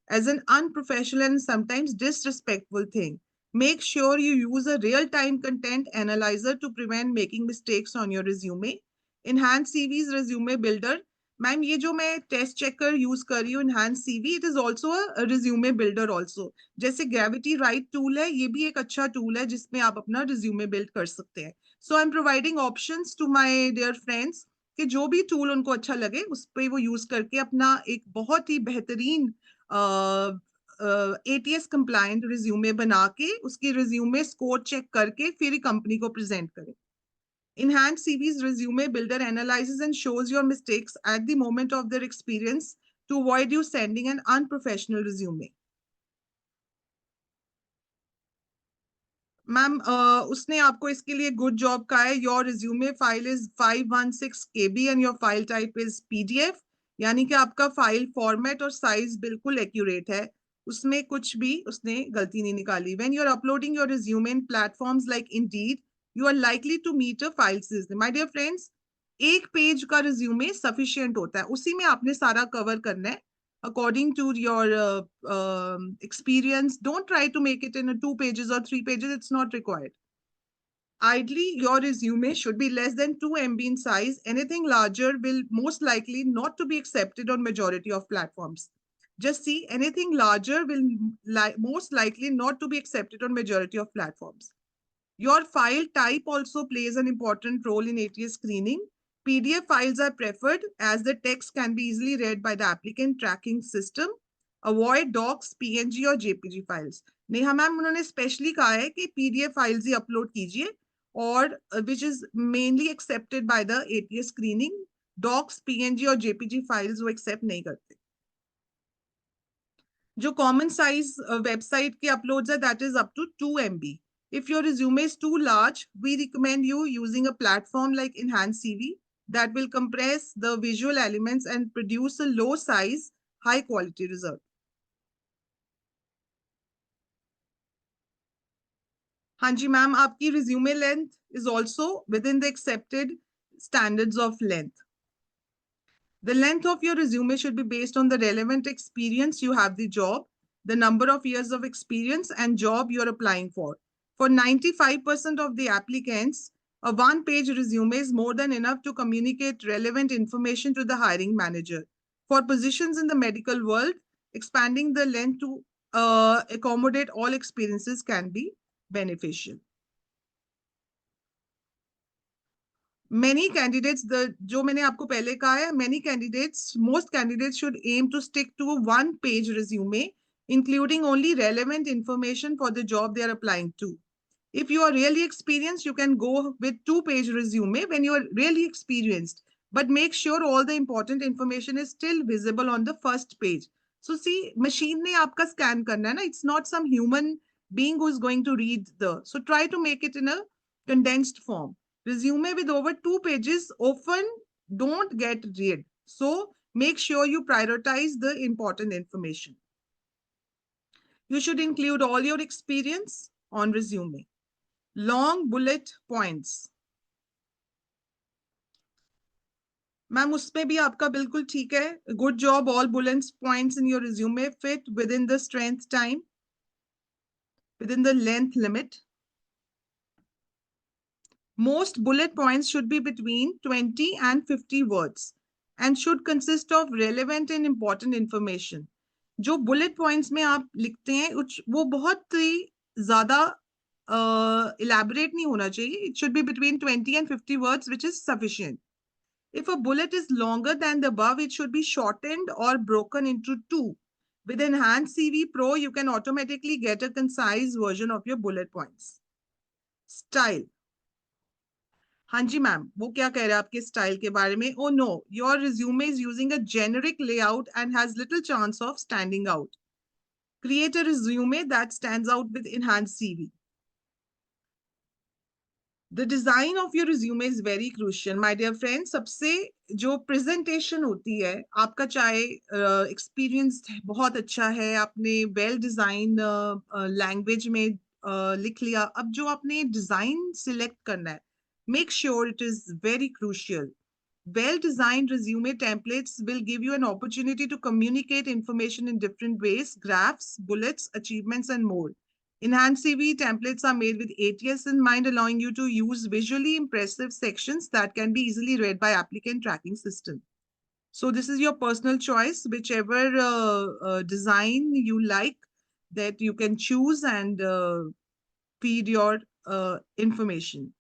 as an unprofessional and sometimes disrespectful thing. Make sure you use a real-time content analyzer to prevent making mistakes on your resume. Enhance CV's resume builder. Ma'am ये जो मैं test checker use कर रही हूँ enhance CV, it is also a resume builder also. जैसे gravity right tool है, ये भी एक अच्छा टूल है जिसमें आप अपना रिज्यूमे बिल्ड कर सकते हैं. So I am providing options to my dear friends कि जो भी टूल उनको अच्छा लगे उस पर वो यूज करके अपना एक बहुत ही बेहतरीन ATS कंप्लायंट रिज्यूमे बना के उसकी रिज्यूमे स्कोर चेक करके फिर कंपनी को प्रेजेंट करें. Enhanced CV's resume builder analyzes and shows your mistakes at the moment of their experience to avoid you sending an unprofessional resume. Ma'am उसने आपको इसके लिए गुड जॉब का है. Your resume file is 516 KB and your file type is PDF, यानी कि आपका file format और साइज बिल्कुल एक्यूरेट है, उसमें कुछ भी उसने गलती नहीं निकाली. When you are uploading your resume in platforms like Indeed, you are likely to meet a file size. My dear friends, एक पेज का रिज्यूमे सफिशिएंट होता है, उसी में आपने सारा कवर करना है according to your experience. Don't try to make it in 2 pages or 3 pages. It's not required. Ideally, your resume should be less than 2 MB in size. Anything larger will most likely not to be accepted on majority of platforms. Just see, anything larger will most likely not to be accepted on majority of platforms. Your file type also plays an important role in ATS screening. PDF files are preferred as the text can be easily read by the applicant tracking system. Avoid docs, PNG और JPG files. Neha ma'am उन्होंने specially कहा है कि PDF files ही upload कीजिए और which is mainly accepted by the ATS screening. Docs, PNG और JPG files वो accept नहीं करते. जो common size website के uploads है, that is up to 2 MB. If your resume is too large, we recommend you using a platform like Enhance CV that will compress the visual elements and produce a low size, high quality result. Hanji ma'am, आपकी resume length is also within the accepted standards of length. The length of your resume should be based on the relevant experience you have the job, the number of years of experience and job you're applying for. For 95% of the applicants, a one-page resume is more than enough to communicate relevant information to the hiring manager. For positions in the medical world, expanding the length to accommodate all experiences can be beneficial. Many candidates, जो मैंने आपको पहले कहा है, most candidates should aim to stick to a one-page resume, including only relevant information for the job they are applying to. If you are really experienced, you can go with two-page resume when you are really experienced, but make sure all the important information is still visible on the first page. So see, machine ने आपका scan करना है ना, it's not some human being who is going to read so try to make it in a condensed form. Resume with over 2 pages often don't get read. So make sure you prioritize the important information. You should include all your experience on resume. Long bullet points. Ma'am, उसमें भी आपका बिल्कुल ठीक है. Good job. All bullet points in your resume fit within the strength time, within the length limit. Most bullet points should be between 20 and 50 words and should consist of relevant and important information. जो bullet points में आप लिखते हैं वो बहुत ही ज़्यादा elaborate नहीं होना चाहिए. It should be between 20 and 50 words, which is sufficient. If a bullet is longer than the above, it should be shortened or broken into two. With Enhanced CV Pro, you can automatically get a concise version of your bullet points. Style. हाँ जी ma'am, वो क्या कह रहे हैं आपके style के बारे में? Oh no, your resume is using a generic layout and has little chance of standing out. Create a resume that stands out with Enhanced CV. The design of your resume is very crucial, my dear friends. सबसे जो presentation होती है, आपका चाहे experience बहुत अच्छा है, आपने well designed language में लिख लिया, अब जो आपने design select करना है, make sure it is very crucial. Well-designed resume templates will give you an opportunity to communicate information in different ways, graphs, bullets, achievements, and more. Enhanced CV templates are made with ATS in mind, allowing you to use visually impressive sections that can be easily read by applicant tracking system. So this is your personal choice, whichever design you like that you can choose and feed your information.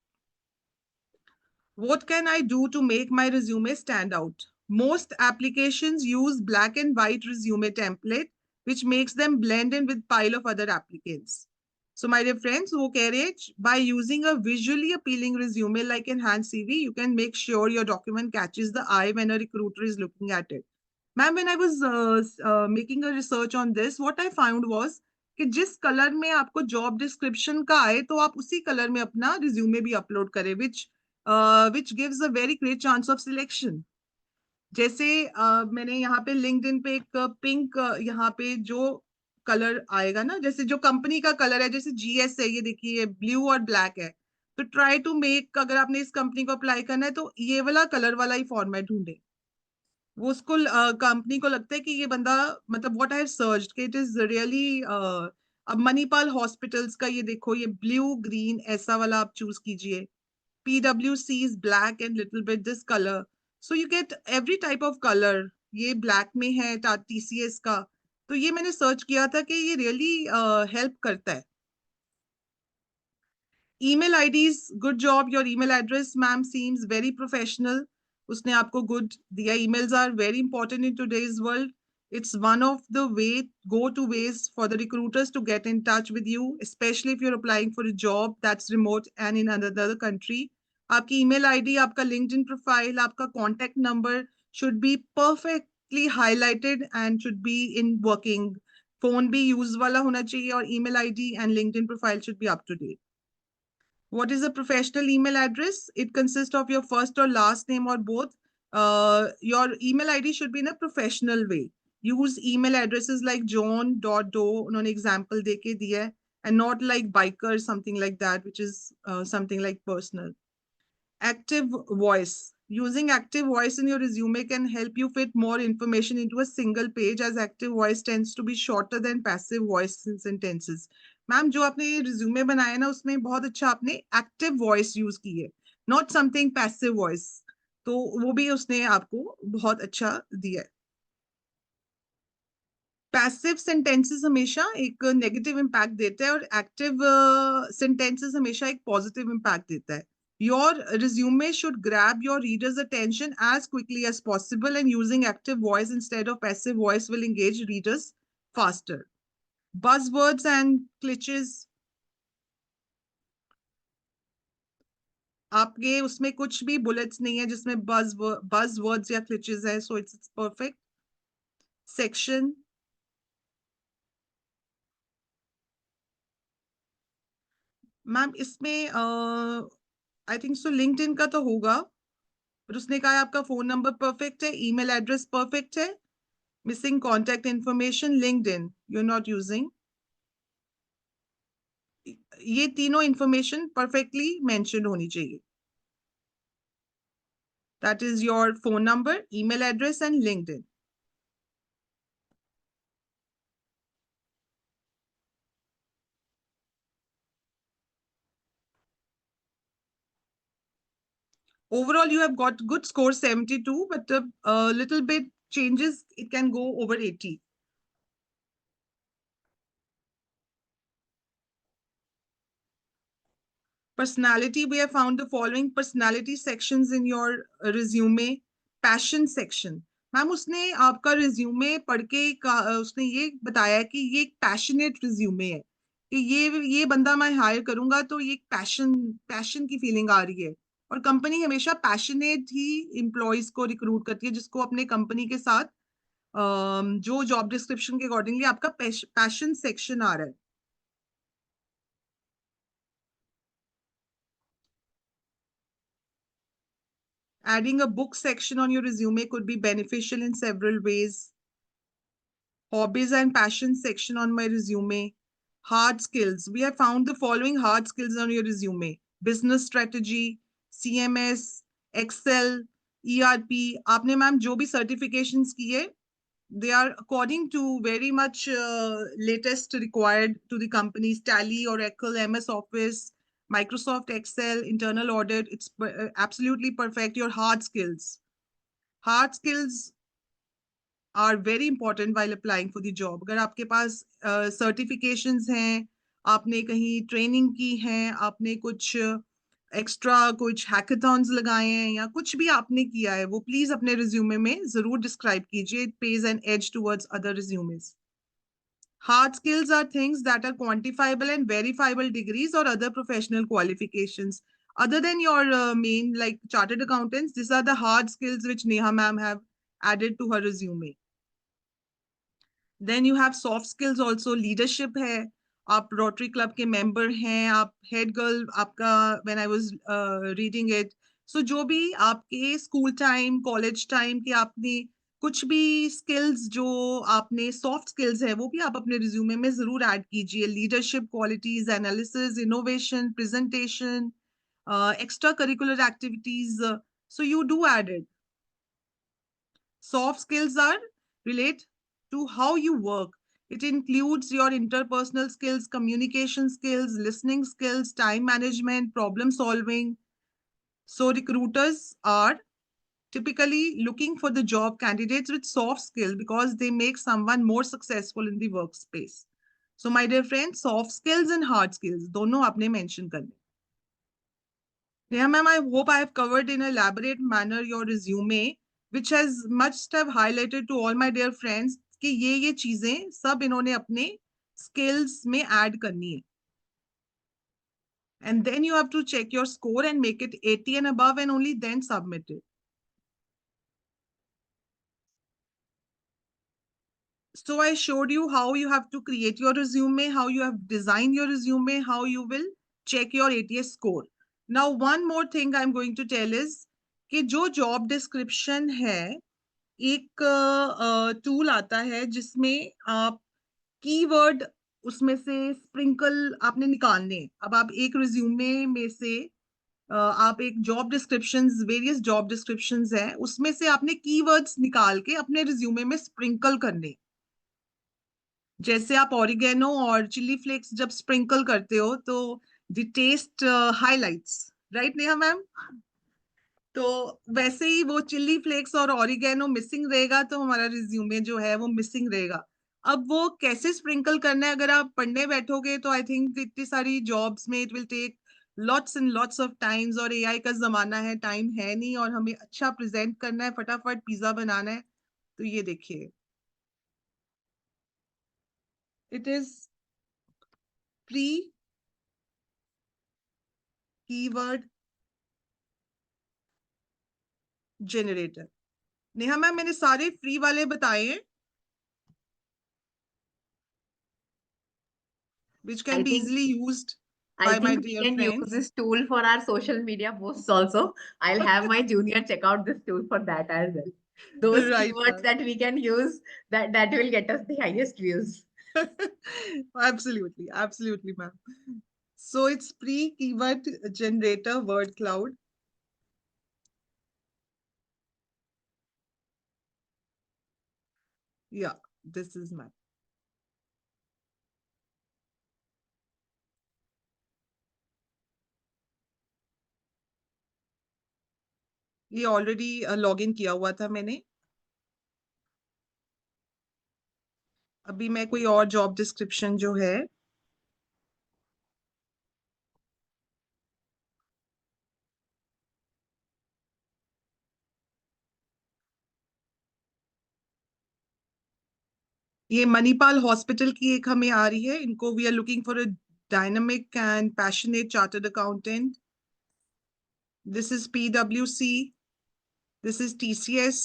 What can I do to make my resume stand out? Most applications use black and white resume template, which makes them blend in with pile of other applicants. So my dear friends, wo keh rahe, by using a visually appealing resume like Enhanced CV, you can make sure your document catches the eye when a recruiter is looking at it. Ma'am, when I was making a research on this, what I found was कि जिस colour में आपको job description का आए तो आप उसी colour में अपना रिज्यूमे भी अपलोड करें, which gives a very great chance of selection. जैसे मैंने यहाँ पे लिंक्डइन पे एक पिंक यहाँ पे जो कलर आएगा ना, जैसे जो कंपनी का कलर है, जैसे GS है, ये देखिए ब्लू और ब्लैक है, तो ट्राई टू मेक, अगर आपने इस कंपनी को अप्लाई करना है तो ये वाला कलर वाला ही फॉर्मेट ढूंढे. वो उसको कंपनी को लगता है कि ये बंदा, मतलब व्हाट आई हैव सर्च्ड कि इट इज रियली, अब मणिपाल हॉस्पिटल्स का ये देखो, ये ब्लू ग्रीन ऐसा वाला आप चूज कीजिए. PwC is black and little bit this color. So you get every type of color. ये black में है TCS का, तो ये मैंने सर्च किया था कि ये really help करता है. Email IDs, good job. Your email address, ma'am, seems very professional. उसने आपको good दिया. Emails are very important in today's world. It's one of the go-to ways for the recruiters to get in touch with you, especially if you're applying for a job that's remote and in another country. आपकी email ID, आपका LinkedIn profile, आपका contact number should be perfectly highlighted and should be in working. Phone भी use वाला होना चाहिए और email ID and LinkedIn profile should be up to date. What is a professional email address? It consists of your first or last name or both. Your email ID should be in a professional way. use email addresses like john.doe, उन्होंने example देके दिया है, and not like biker, something like that, which is something like personal. Active voice. Using active voice in your resume can help you fit more information into a single page, as active voice tends to be shorter than passive voice sentences. Ma'am जो आपने ये resume बनाया ना उसमें बहुत अच्छा आपने active voice use की है, नॉट समथिंग पैसिव वॉइस, तो वो भी उसने आपको बहुत अच्छा दिया है. पैसिव सेंटेंसेस हमेशा एक नेगेटिव इम्पैक्ट देता है और एक्टिव सेंटेंसेस हमेशा एक पॉजिटिव इम्पैक्ट देता है. Your resume should grab your reader's attention as quickly as possible, and using active voice instead of passive voice will engage readers faster. Buzzwords and glitches. आपके उसमें कुछ भी बुलेट्स नहीं है जिसमें buzzwords या glitches है, so it's perfect. Section. Ma'am इसमें आई थिंक सो लिंक्डइन का तो होगा, पर उसने कहा है आपका फोन नंबर परफेक्ट है, ईमेल एड्रेस परफेक्ट है, missing contact information, LinkedIn you are not using. ये तीनों इंफॉर्मेशन परफेक्टली मेंशन होनी चाहिए. That is your phone number, email address and LinkedIn. Overall, you have got good score 72, but a little bit changes, it can go over 80. Personality, we have found the following personality sections in your resume. Passion section. Ma'am उसने आपका resume पढ़ के उसने ये बताया कि ये एक पैशनेट रिज्यूमे है, कि ये बंदा मैं हायर करूंगा तो ये पैशन की फीलिंग आ रही है. और कंपनी हमेशा पैशनेट ही एम्प्लॉयज को रिक्रूट करती है, जिसको अपने कंपनी के साथ जो जॉब डिस्क्रिप्शन के अकॉर्डिंगली आपका पैशन सेक्शन आ रहा है. Adding a book section on your resume could be beneficial in several ways. Hobbies and passion section on my resume. Hard skills. We have found the following hard skills on your resume. Business strategy, CMS, Excel, ERP. आपने ma'am जो भी certifications किए, they are according to very much latest required to the companies. Tally, Oracle, MS Office, Microsoft Excel, internal audit. It's absolutely perfect. Your hard skills. Hard skills are very important while applying for the job. अगर आपके पास certifications हैं, आपने कहीं training की है, आपने कुछ extra कुछ हैकाथॉन्स लगाए हैं या कुछ भी आपने किया है, वो प्लीज अपने रिज्यूमे में जरूर डिस्क्राइब कीजिए. It page an edge towards other resumes. Hard skills are things that are quantifiable and verifiable degrees or other professional qualifications. Other than your main like chartered accountants, these are the hard skills which Neha ma'am have added to her resume. Then you have soft skills also. Leadership है, आप rotary club के member हैं, आप head girl आपका when I was reading it. So जो भी आपके school time college time के आपने कुछ भी स्किल्स जो आपने सॉफ्ट स्किल्स है वो भी आप अपने रिज्यूमे में जरूर ऐड कीजिए. Leadership qualities, analysis, innovation, presentation, extra curricular activities, so you do add it. Soft skills are relate to how you work. It includes your interpersonal skills, communication skills, listening skills, time management, problem solving. So recruiters are typically looking for the job candidates with soft skills because they make someone more successful in the workspace. So my dear friends, soft skills and hard skills, दोनों आपने mention करने. Yeah, ma'am, I hope I have covered in an elaborate manner your resume, which has must have highlighted to all my dear friends कि ये चीजें सब इन्होंने अपने skills में add करनी है. And then you have to check your score and make it 80 and above and only then submit it. So I showed you how you have to create your resume, how you have designed your resume, how you will check your ATS score. Now, one more thing I'm going to tell is कि जो job description है एक tool आता है जिसमें आप keyword उसमें से स्प्रिंकल आपने निकालने हैं। अब आप एक रिज्यूमे में से आप एक job descriptions, various job descriptions हैं, उसमें से आपने कीवर्ड्स निकाल के अपने रिज्यूमे में स्प्रिंकल करने। जैसे आप ऑरिगेनो और चिली फ्लेक्स जब स्प्रिंकल करते हो तो the taste highlights, right Neha ma'am? तो वैसे ही वो चिली फ्लेक्स और ऑरिगेनो मिसिंग रहेगा तो हमारा रिज्यूमे जो है वो मिसिंग रहेगा। अब वो कैसे स्प्रिंकल करना है अगर आप पढ़ने बैठोगे तो आई थिंक इतनी सारी जॉब्स में it will take lots and lots of times, और एआई का जमाना है, टाइम है नहीं, और हमें अच्छा प्रेजेंट करना है, फटाफट पिज्जा बनाना है। तो ये देखिए, it is pre keyword generator. Neha ma'am मैंने सारे फ्री वाले बताए हैं which I can be think easily used I by my think we dear can use friends. this tool for our social media posts also. I'll have my junior check out this tool for that as well. Those Right, keywords ma'am. that we can use that will get us the highest views. Absolutely, absolutely, ma'am. So it's pre-keyword generator word cloud. Yeah, this is ma'am. ये already log in किया हुआ था मैंने। अभी मैं कोई और job description जो है ये मणिपाल हॉस्पिटल की एक हमें आ रही है। इनको we are looking for a dynamic and passionate chartered accountant. This is PwC, this is TCS।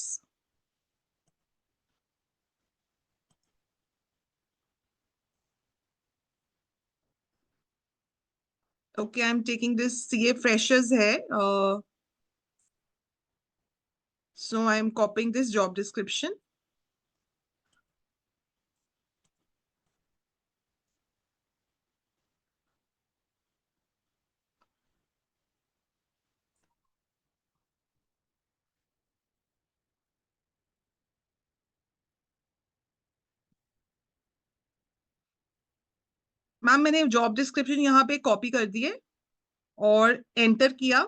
Okay, I'm taking this CA freshers है, so I'm copying this job description. Ma'am मैंने जॉब डिस्क्रिप्शन यहाँ पे copy कर दिए और enter किया।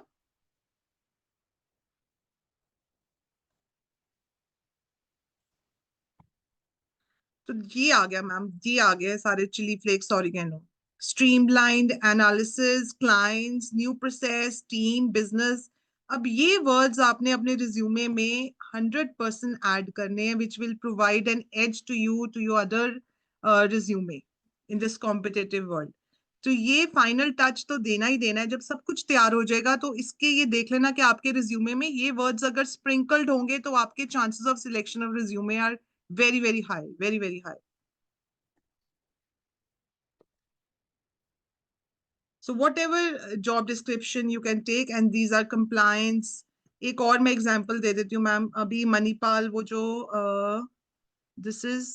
तो ये आ गया मैम, ये आ गया सारे chilli flakes oregano. Streamlined analysis, clients, new process, team, business. अब ये वर्ड्स आपने अपने रिज्यूमे में 100% ऐड करने हैं, which will provide an edge to you, to your other resume in this competitive world. तो ये फाइनल टच तो देना ही देना है। जब सब कुछ तैयार हो जाएगा तो इसके ये देख लेना कि आपके रिज्यूमे में ये वर्ड्स अगर स्प्रिंकल्ड होंगे तो आपके chances of selection of resume are very very high, very high. So whatever job description you can take, and these are compliance। एक और मैं एग्जांपल दे देती हूँ मैम। अभी मणिपाल वो जो दिस इज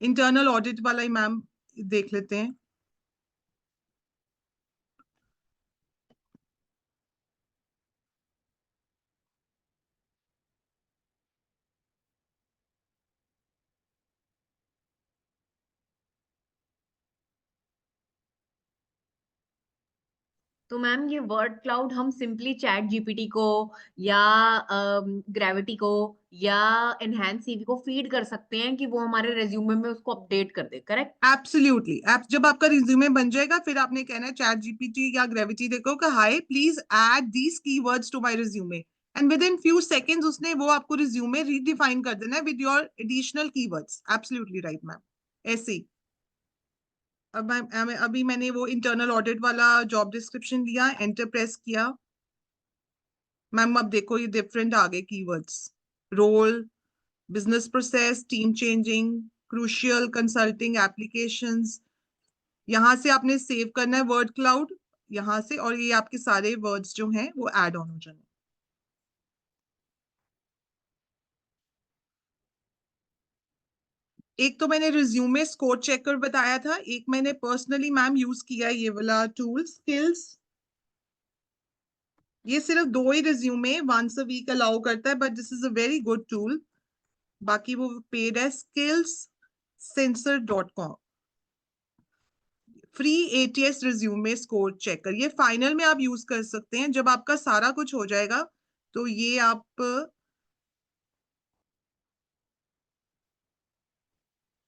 इंटरनल ऑडिट वाला ही मैम, देख लेते हैं। तो मैम ये वर्ड क्लाउड हम सिंपली चैट जीपीटी को या ग्रेविटी को या एनहांस सीवी को फीड कर सकते हैं कि वो हमारे रेज्यूमे में उसको अपडेट कर दे, करेक्ट? एब्सोल्युटली। जब आपका रिज्यूमे बन जाएगा फिर आपने कहना है चैट जीपीटी या ग्रेविटी देखो कि hi please add these keywords to my resume, and within few seconds उसने वो आपको रिज्यूमे रीडिफाइन कर देना है with your additional keywords. Absolutely right ma'am, ऐसे ही। अभी मैंने वो इंटरनल ऑडिट वाला जॉब डिस्क्रिप्शन लिया, एंटर प्रेस किया। मैम अब देखो ये डिफरेंट आ गए keywords. Role, business process, team changing, crucial, consulting, applications. यहाँ से आपने सेव करना है वर्ड क्लाउड यहाँ से, और ये आपके सारे वर्ड्स जो हैं वो ऐड ऑन हो जाए। एक तो मैंने रिज्यूमे स्कोर चेकर बताया था, एक मैंने पर्सनली मैम यूज किया ये वाला टूल स्किल्स। ये सिर्फ 2 ही resume once a week allow करता है, but this is a very good tool. बाकी वो पेड है। skillscensor.com, free ATS resume score checker. ये फाइनल में आप यूज कर सकते हैं जब आपका सारा कुछ हो जाएगा। तो ये आप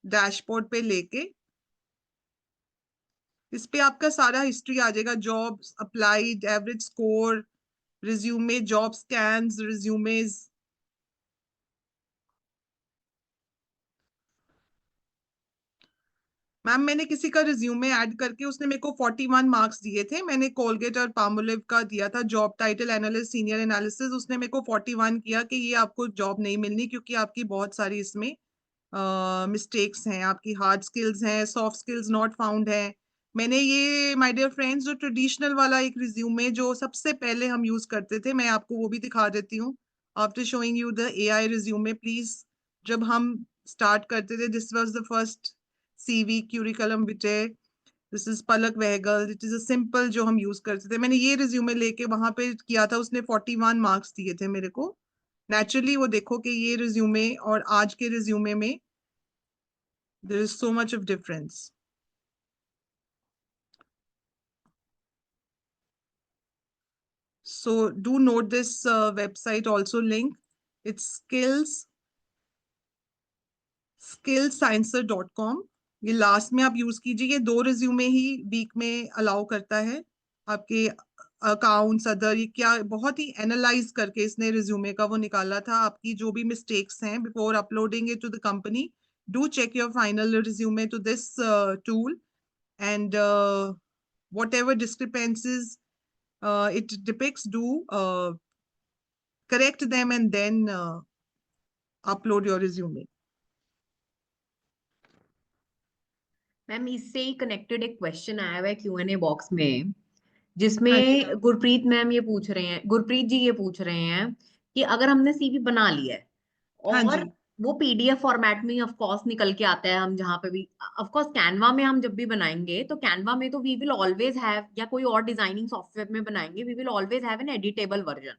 डैशबोर्ड पे लेके इस पे आपका सारा हिस्ट्री आ जाएगा, jobs applied, average score, resume, job scans, resumes. Ma'am मैंने किसी का रिज्यूमे ऐड करके उसने मेरे को 41 मार्क्स दिए थे। मैंने कोलगेट और पामोलिव का दिया था, job title analyst, senior analysis. उसने मेरे को 41 किया कि ये आपको जॉब नहीं मिलनी क्योंकि आपकी बहुत सारी इसमें मिस्टेक्स हैं, आपकी हार्ड स्किल्स हैं, सॉफ्ट स्किल्स नॉट फाउंड है। मैंने ये माय डियर फ्रेंड्स जो ट्रेडिशनल वाला एक रिज्यूमे जो सबसे पहले हम यूज करते थे, मैं आपको वो भी दिखा देती हूँ after showing you the AI resume please. जब हम स्टार्ट करते थे, this was the first CV curriculum vitae, this is Palak वहगल, इट इज अ सिंपल जो हम यूज करते थे। मैंने ये रिज्यूमे लेके वहां पे किया था, उसने 41 मार्क्स दिए थे मेरे को। नेचुरली वो देखो कि ये रिज्यूमे और आज के रिज्यूमे में there is so much of difference. So do note this website also link. It's skillsciencer.com. ये लास्ट में आप यूज कीजिए। ये 2 रिज्यूमे ही वीक में अलाउ करता है। आपके अकाउंट्स अदर, ये क्या बहुत ही एनालाइज करके इसने रिज्यूमे का वो निकाला था, आपकी जो भी मिस्टेक्स हैं before uploading it to the company. Do check your final resume to this tool and whatever discrepancies it depicts, do correct them and then upload your resume. Ma'am इससे ही कनेक्टेड एक क्वेश्चन आया हुआ है Q&A box में, हाँ जी जिसमें ma'am. Gurpreet ma'am ये पूछ रहे हैं, गुरप्रीत जी ये पूछ रहे हैं कि अगर हमने CV बना लिया है हाँ और जी, वो PDF फॉर्मेट में ऑफ कोर्स निकल के आता है, हम जहाँ पे भी ऑफ कोर्स कैनवा में हम जब भी बनाएंगे तो कैनवा में तो वी विल ऑलवेज हैव, या कोई और डिजाइनिंग सॉफ्टवेयर में बनाएंगे we will always have an editable version.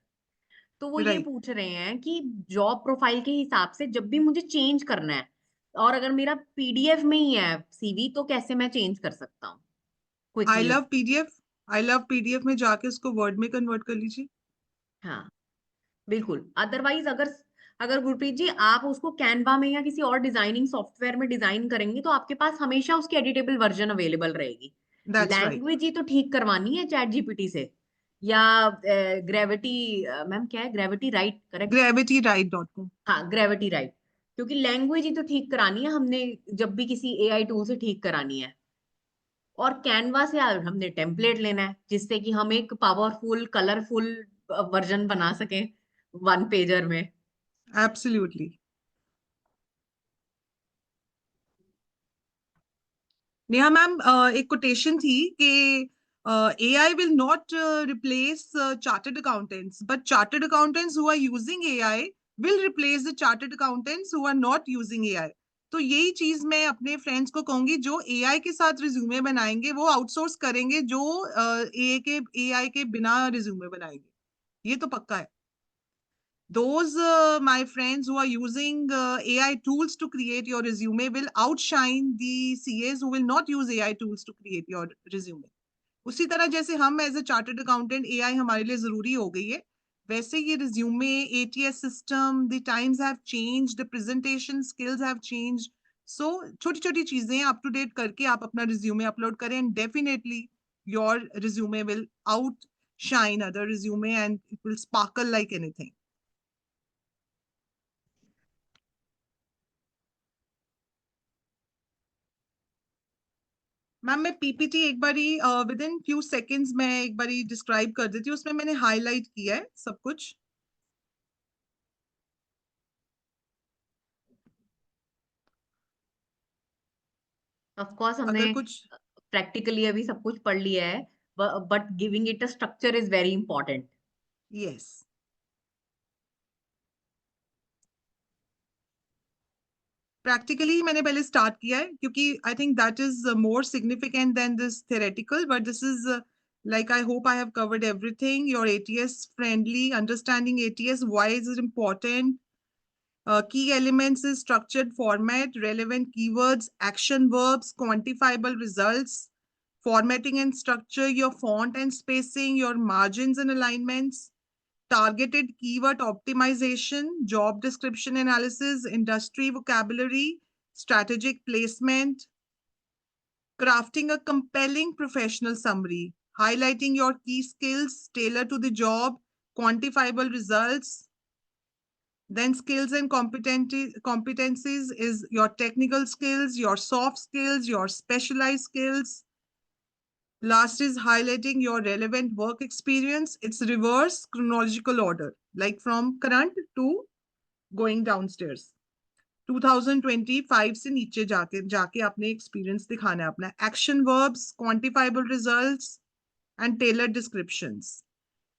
तो वो ये राइट। पूछ रहे हैं कि जॉब प्रोफाइल के हिसाब से जब भी मुझे चेंज करना है और अगर मेरा PDF में ही है CV, तो कैसे मैं चेंज कर सकता हूँ I quickly. Love PDF. I love PDF में जाके उसको वर्ड में कन्वर्ट कर लीजिए। हाँ बिल्कुल, अदरवाइज अगर अगर गुरप्रीत जी आप उसको कैनवा में या किसी और डिजाइनिंग सॉफ्टवेयर में डिजाइन करेंगे तो आपके पास हमेशा उसकी एडिटेबल वर्जन अवेलेबल रहेगी। That's right. लैंग्वेज ही तो ठीक करवानी है चैट जीपीटी से, या ग्रेविटी, मैम क्या है, ग्रेविटी राइट, करेक्ट? gravitywrite.com। हाँ ग्रेविटी राइट, क्योंकि लैंग्वेज ही तो ठीक करानी है हमने जब भी किसी AI टूल से ठीक करानी है। और कैनवा से हमने टेम्पलेट लेना है जिससे कि हम एक पावरफुल कलरफुल वर्जन बना सकें 1 पेजर में। एब्सोल्युटली। नेहा मैम, एक कोटेशन थी कि AI will not replace chartered accountants, but chartered accountants who are using AI will replace the chartered accountants who are not using AI. तो यही चीज मैं अपने फ्रेंड्स को कहूंगी, जो AI के साथ रिज्यूमे बनाएंगे वो आउटसोर्स करेंगे, जो AI के बिना रिज्यूमे बनाएंगे। ये तो पक्का है। Those my friends who are using AI tools to create your resume will outshine the CAs who will not use AI tools to create your resume. उसी तरह जैसे हम as a chartered accountant AI हमारे लिए जरूरी हो गई है, वैसे ये resume, ATS system, the times have changed, the presentation skills have changed. So छोटी छोटी चीजें अप टू डेट करके आप अपना रिज्यूमे अपलोड करें, and definitely your resume will outshine other resume and it will sparkle like anything. Ma'am मैं PPT एक बारी विद इन फ्यू सेकेंड्स में एक बारी डिस्क्राइब कर देती हूँ, उसमें मैंने हाईलाइट किया है सब कुछ। ऑफ कोर्स हमने अगर कुछ प्रैक्टिकली अभी सब कुछ पढ़ लिया है, but giving it a structure is very important. Yes, practically मैंने पहले स्टार्ट किया है क्योंकि I think that is more significant then this theoretical, but this is like I hope I have covered everything. Your ATS friendly, understanding ATS, why is it important? Key elements is structured format, relevant keywords, action verbs, quantifiable results, formatting and structure, your font and spacing, your margins and alignments, targeted keyword optimization, job description analysis, industry vocabulary, strategic placement, crafting a compelling professional summary, highlighting your key skills, tailor to the job, quantifiable results. Then skills and competencies is your technical skills, your soft skills, your specialized skills. Last is highlighting your relevant work experience. It's reverse chronological order, like from current to going downstairs. 2025 से नीचे जाके अपने experience दिखाना है अपना. Action verbs, quantifiable results, and tailored descriptions.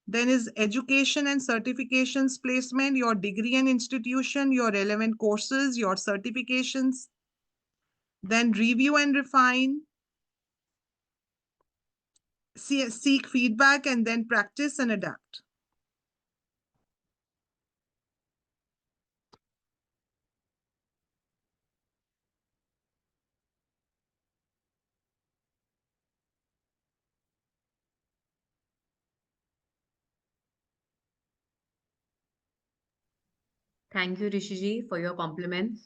Then is education and certifications placement, your degree and institution, your relevant courses, your certifications. Then review and refine, seek feedback, and then practice and adapt. Thank you Rishi ji for your compliments.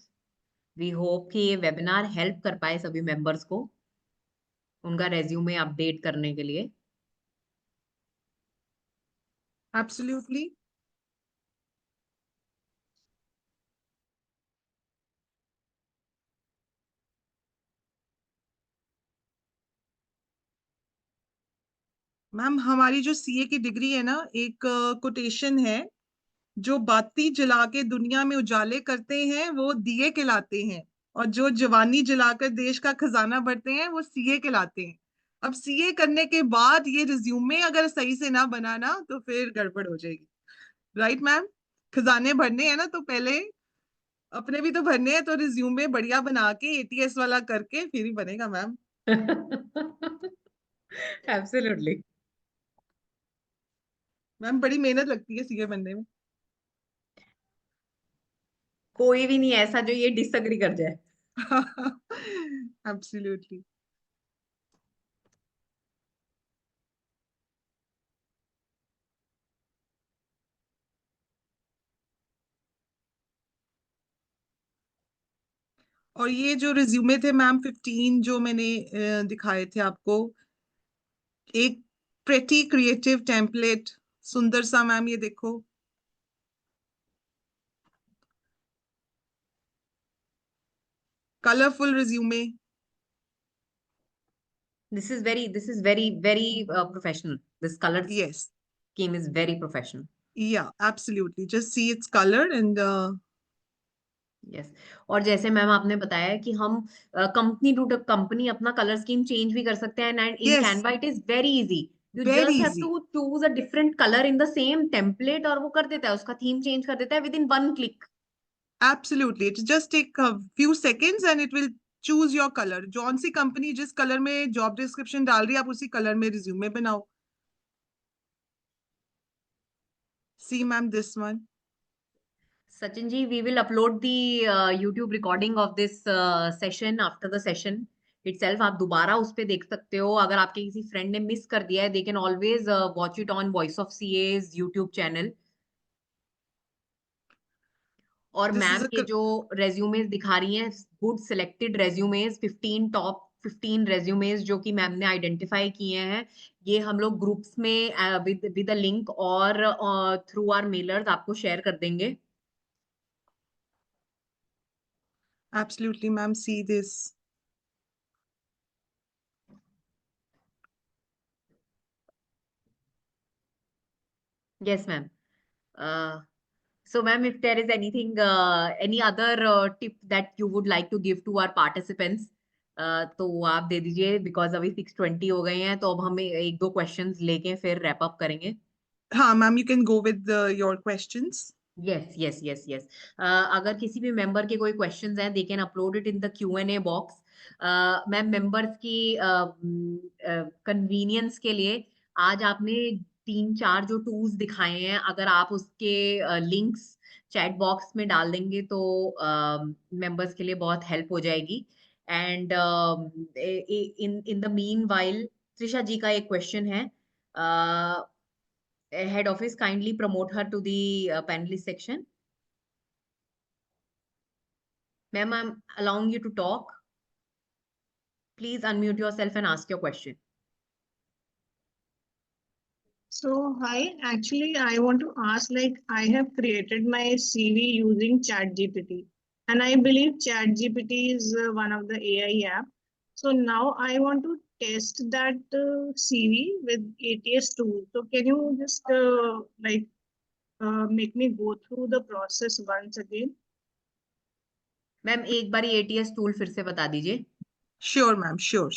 We hope कि ये webinar help कर पाए सभी members को उनका resume update करने के लिए. Absolutely. मैम हमारी जो सीए की डिग्री है ना, एक कोटेशन है, जो बाती जला के दुनिया में उजाले करते हैं वो दिए कहलाते हैं, और जो जवानी जलाकर देश का खजाना भरते हैं वो सीए कहलाते हैं. अब सीए करने के बाद ये रिज्यूमे अगर सही से ना बना ना तो फिर गड़बड़ हो जाएगी. Right ma'am? खजाने भरने हैं ना तो पहले अपने भी तो भरने हैं, तो रिज्यूमे बढ़िया बना के एटीएस वाला करके फिर ही बनेगा मैम. एब्सोल्युटली. मैम बड़ी मेहनत लगती है सीए बनने में. कोई भी नहीं ऐसा जो ये डिसएग्री कर जाए. एब्सोल्युटली. और ये जो रिज्यूमे थे मैम 15 जो मैंने दिखाए थे आपको, एक प्रेटी क्रिएटिव टेम्पलेट, सुंदर सा मैम, ये देखो. Colourful resume. This is very professional. This color Yes. scheme is very professional. Yeah, absolutely. Just see its color and yes. और जैसे मैम आपने बताया कि हम कंपनी टू कंपनी अपना कलर स्कीम चेंज भी कर सकते हैं, and in yes, Canva it is very easy. You very just have easy. To choose a different colour in the same template और वो कर देता है, उसका थीम चेंज कर देता है with in one click. Absolutely. It just take a few seconds and it will choose your color. जौन सी कंपनी जिस कलर में जॉब डिस्क्रिप्शन डाल रही है आप उसी कलर में रिज्यूमे बनाओ. See ma'am, this one. Sachin ji, we will upload the YouTube recording of this session after the session itself. आप दोबारा उस पे देख सकते हो. अगर आपके किसी फ्रेंड ने मिस कर दिया है, they can always watch it on Voice of CA's YouTube channel. और This is मैम a ये जो रेज्यूमेज दिखा रही हैं, good selected resumes, 15 top 15 resumes जो कि मैम ने आइडेंटिफाई किए हैं, ये हम लोग ग्रुप्स में विद अ लिंक और थ्रू आवर मेलर्स आपको शेयर कर देंगे. absolutely ma'am, see this. Yes, ma'am. So, ma'am, if there is anything, any other tip that you would like to give to our participants, तो आप दे दीजिए, because अभी 6:20 हो गए हैं, तो अब हम एक दो क्वेश्चंस लेके फिर रैप अप करेंगे. हाँ ma'am, you can go with your questions. Yes. अगर किसी भी मेंबर के कोई क्वेश्चंस हैं, they can upload it in the Q&A box. Ma'am, members की कन्वीनियंस के लिए आज आपने 3-4 जो टूल्स दिखाए हैं, अगर आप उसके लिंक्स चैट बॉक्स में डाल देंगे तो मेंबर्स के लिए बहुत हेल्प हो जाएगी. And in the meanwhile, Trisha ji का एक क्वेश्चन है. Head office, kindly promote her to the panelist section. Ma'am, I'm allowing you to talk. Please unmute yourself and ask your question. So, hi, actually, I want to ask, like, I have created my CV using ChatGPT, and I believe ChatGPT is one of the AI app. So now I want to test that CV with ATS tool. So can you just make me go through the process once again? Ma'am, एक बारी ATS tool फिर से बता दीजिए. Sure, ma'am. Sure.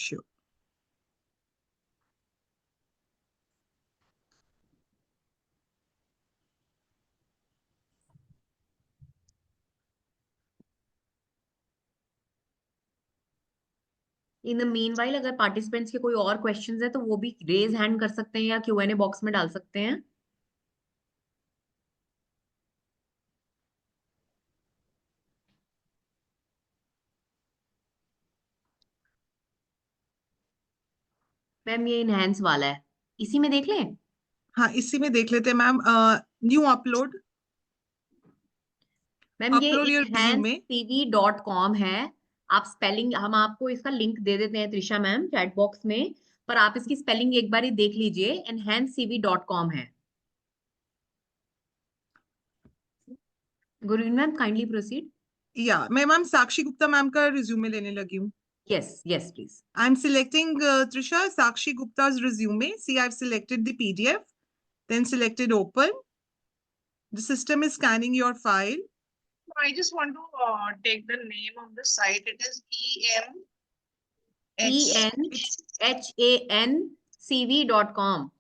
In the meanwhile, अगर participants के कोई और क्वेश्चंस है तो वो भी रेज हैंड कर सकते हैं या Q&A बॉक्स में डाल सकते हैं. मैम, ये इनहेंस वाला है, इसी में देख लें. हाँ, इसी में देख लेते हैं मैम. New upload. मैम, ये Upload your resume. enhancecv.com है. आप स्पेलिंग, हम आपको इसका लिंक दे देते हैं त्रिशा मैम चैट बॉक्स में, पर आप इसकी स्पेलिंग एक बार ही देख लीजिए. enhancecv.com है. Gurveen ma'am, kindly proceed. Yeah, मैं मैम साक्षी गुप्ता मैम का रिज्यूमे लेने लगी हूँ. Yes please. I'm selecting Trisha Sakshi Gupta's resume. See, I've selected the PDF, then selected open. The system is scanning your file. I just want to take the name of the site. It is enhancecv.com.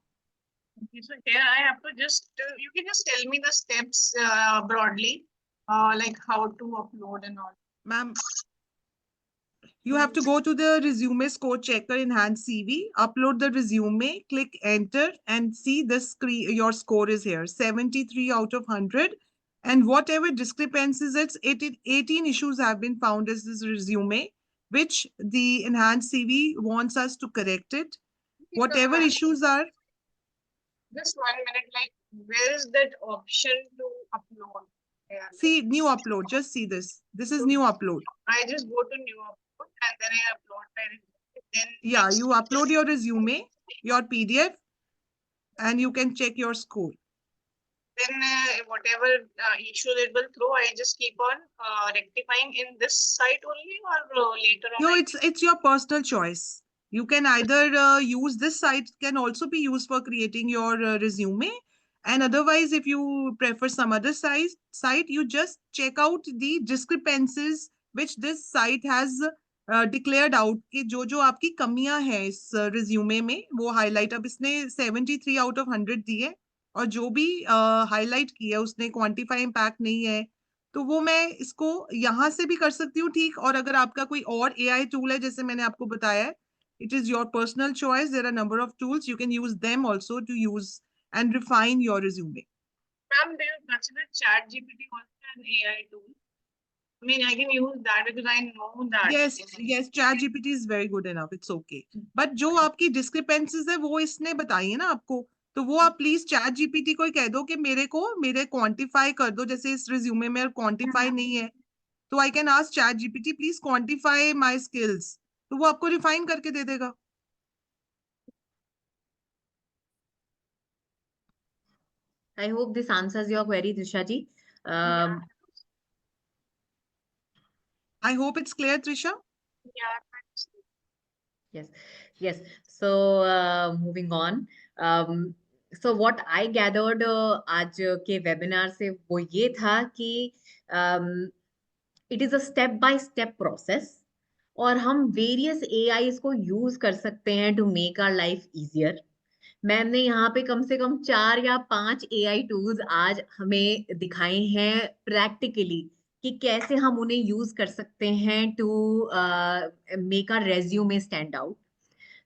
Okay, so here I have to just, you can just tell me the steps broadly, like how to upload and all. Ma'am, you have to go to the resume score checker enhanced CV, upload the resume, click enter and see the screen. Your score is here, 73 out of 100. And whatever discrepancies, it's 18 issues have been found as this resume, which the enhanced CV wants us to correct it. Whatever issues are. Just 1 minute, like where is that option to upload? Yeah, See, new upload, just see this. This is new upload. I just go to new upload and then I upload my resume. Then Yeah, you upload your resume, your PDF, and you can check your score. Then whatever issue it will throw, I just keep on rectifying in this site only or later on. No, it's your personal choice. You can either use this site, can also be used for creating your resume. And otherwise, if you prefer some other site, you just check out the discrepancies which this site has declared out कि जो आपकी कमियां हैं इस resume में वो highlight. अब इसने 73 out of 100 दी है और जो भी highlight किया उसने quantify impact नहीं है, तो वो मैं इसको यहाँ से भी कर सकती हूँ. ठीक. और अगर आपका कोई और AI टूल है जैसे मैंने आपको बताया है, it is your personal choice. There are a number of tools. You can use them also to use and refine your resume. Ma'am, do you consider ChatGPT also an AI tool? I mean, I can use that because I know that. Yes, ChatGPT is very good enough. It's okay. But जो आपकी discrepancies है वो इसने बताई है ना आपको, तो वो आप प्लीज ChatGPT को ही कह दो कि मेरे क्वांटिफाई कर दो. जैसे इस रिज्यूमे में क्वांटिफाई नहीं है तो I can ask ChatGPT please quantify my skills, तो वो आपको रिफाइन करके दे देगा. I hope this answers your query, Trisha ji. Yeah. I hope it's clear, Trisha. Yeah. Yes. So moving on. So what I gathered आज के webinar से वो ये था कि it is a step by step process और हम various AIs को use कर सकते हैं to make our life easier. Ma'am ने यहाँ पे कम से कम 4 या 5 एआई टूल्स आज हमें दिखाए हैं प्रैक्टिकली कि कैसे हम उन्हें यूज कर सकते हैं to make our resume stand out.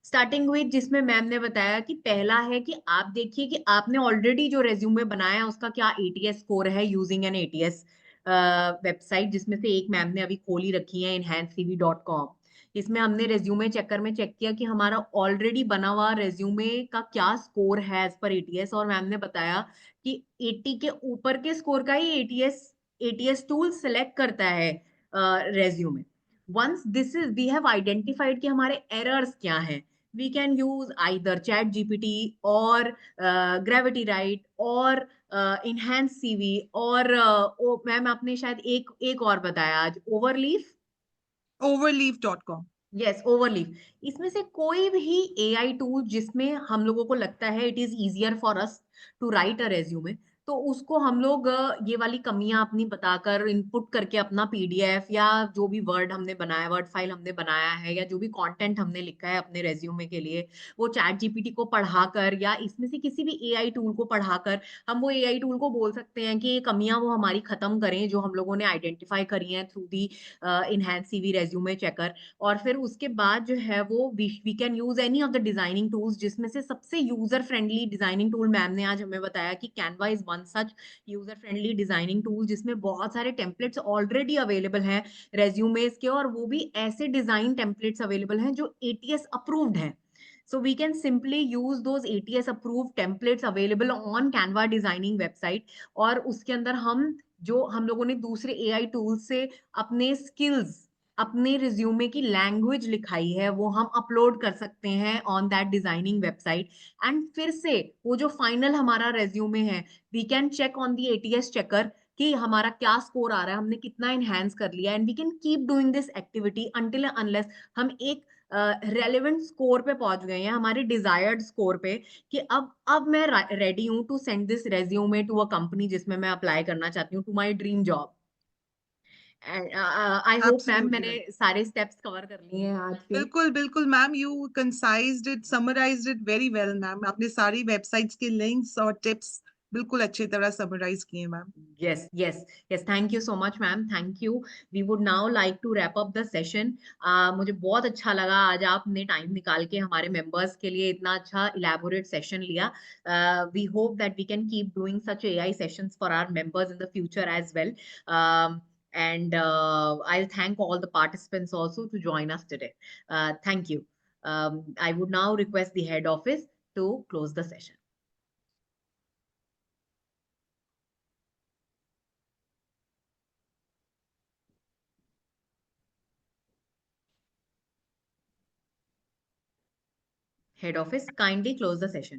Starting with जिसमें मैम ने बताया कि पहला है कि आप देखिए कि आपने ऑलरेडी जो रेज्यूमे बनाया है उसका क्या एटीएस स्कोर है यूजिंग एन एटीएस वेबसाइट, जिसमें से एक मैम ने अभी खोली रखी है enhancedcv.com। इसमें हमने रेज्यूमे चेकर में चेक किया कि हमारा ऑलरेडी बना हुआ रेज्यूमे का क्या स्कोर है एज पर एटीएस, और मैम ने बताया कि 80 के ऊपर के स्कोर का ही एटीएस टूल सेलेक्ट करता है resume. once this is we have identified कि हमारे errors क्या हैं, we can use either chat gpt or gravity write or enhance cv और मैम आपने शायद एक और बताया आज overleaf। Overleaf.com. यस ओवरलीव। इसमें से कोई भी एआई टूल जिसमें हम लोगों को लगता है it is easier for us to write a resume, तो उसको हम लोग ये वाली कमियां अपनी बताकर इनपुट करके अपना पीडीएफ या जो भी वर्ड हमने बनाया, वर्ड फाइल हमने बनाया है, या जो भी कंटेंट हमने लिखा है अपने रेज्यूमे के लिए, वो चैट जीपीटी को पढ़ाकर या इसमें से किसी भी एआई टूल को पढ़ाकर हम वो एआई टूल को बोल सकते हैं कि ये कमियां वो हमारी खत्म करें जो हम लोगों ने आइडेंटिफाई करी हैं through the enhance CV resume checker. और फिर उसके बाद जो है वो we can use any of the designing tools, जिसमें से सबसे user friendly designing tool ma'am ने आज हमें बताया कि Canva is one such user friendly designing tool, जिसमें बहुत सारे टेम्पलेट्स ऑलरेडी अवेलेबल हैं रेज्यूमेस के, और वो भी ऐसे डिजाइन टेम्पलेट्स अवेलेबल हैं जो एटीएस अप्रूव्ड हैं। So we can simply use those ATS approved templates available on Canva designing website, और उसके अंदर हम जो हम लोगों ने दूसरे AI tools से अपने skills, अपने रिज्यूमे की लैंग्वेज लिखाई है, वो हम अपलोड कर सकते हैं on that designing website. And फिर से वो जो फाइनल हमारा रेज्यूमे है, we can check on the ATS checker कि हमारा क्या स्कोर आ रहा है, हमने कितना एनहांस कर लिया, and we can keep doing this activity until unless हम एक रेलेवेंट स्कोर पे पहुंच गए हैं, हमारे डिजायर्ड स्कोर पे, कि अब मैं रेडी हूं to send this resume to a company जिसमें मैं अप्लाई करना चाहती हूँ, to my dream job. I hope ma'am Absolutely मैंने right. सारे स्टेप्स कवर कर लिए हैं आज के। बिल्कुल बिल्कुल ma'am, you concised it, summarised it very well ma'am. आपने सारी वेबसाइट्स के लिंक्स और टिप्स बिल्कुल अच्छी तरह समराइज किए ma'am. Yes, yes, yes. Thank you so much, ma'am. Thank you. We would now like to wrap up the session. मुझे बहुत अच्छा लगा आज आपने टाइम निकाल के हमारे मेंबर्स के लिए इतना अच्छा elaborate session लिया. We hope that we can keep doing such AI sessions for our members in the future as well. And I'll thank all the participants also to join us today. Thank you. I would now request the head office to close the session. Head office, kindly close the session.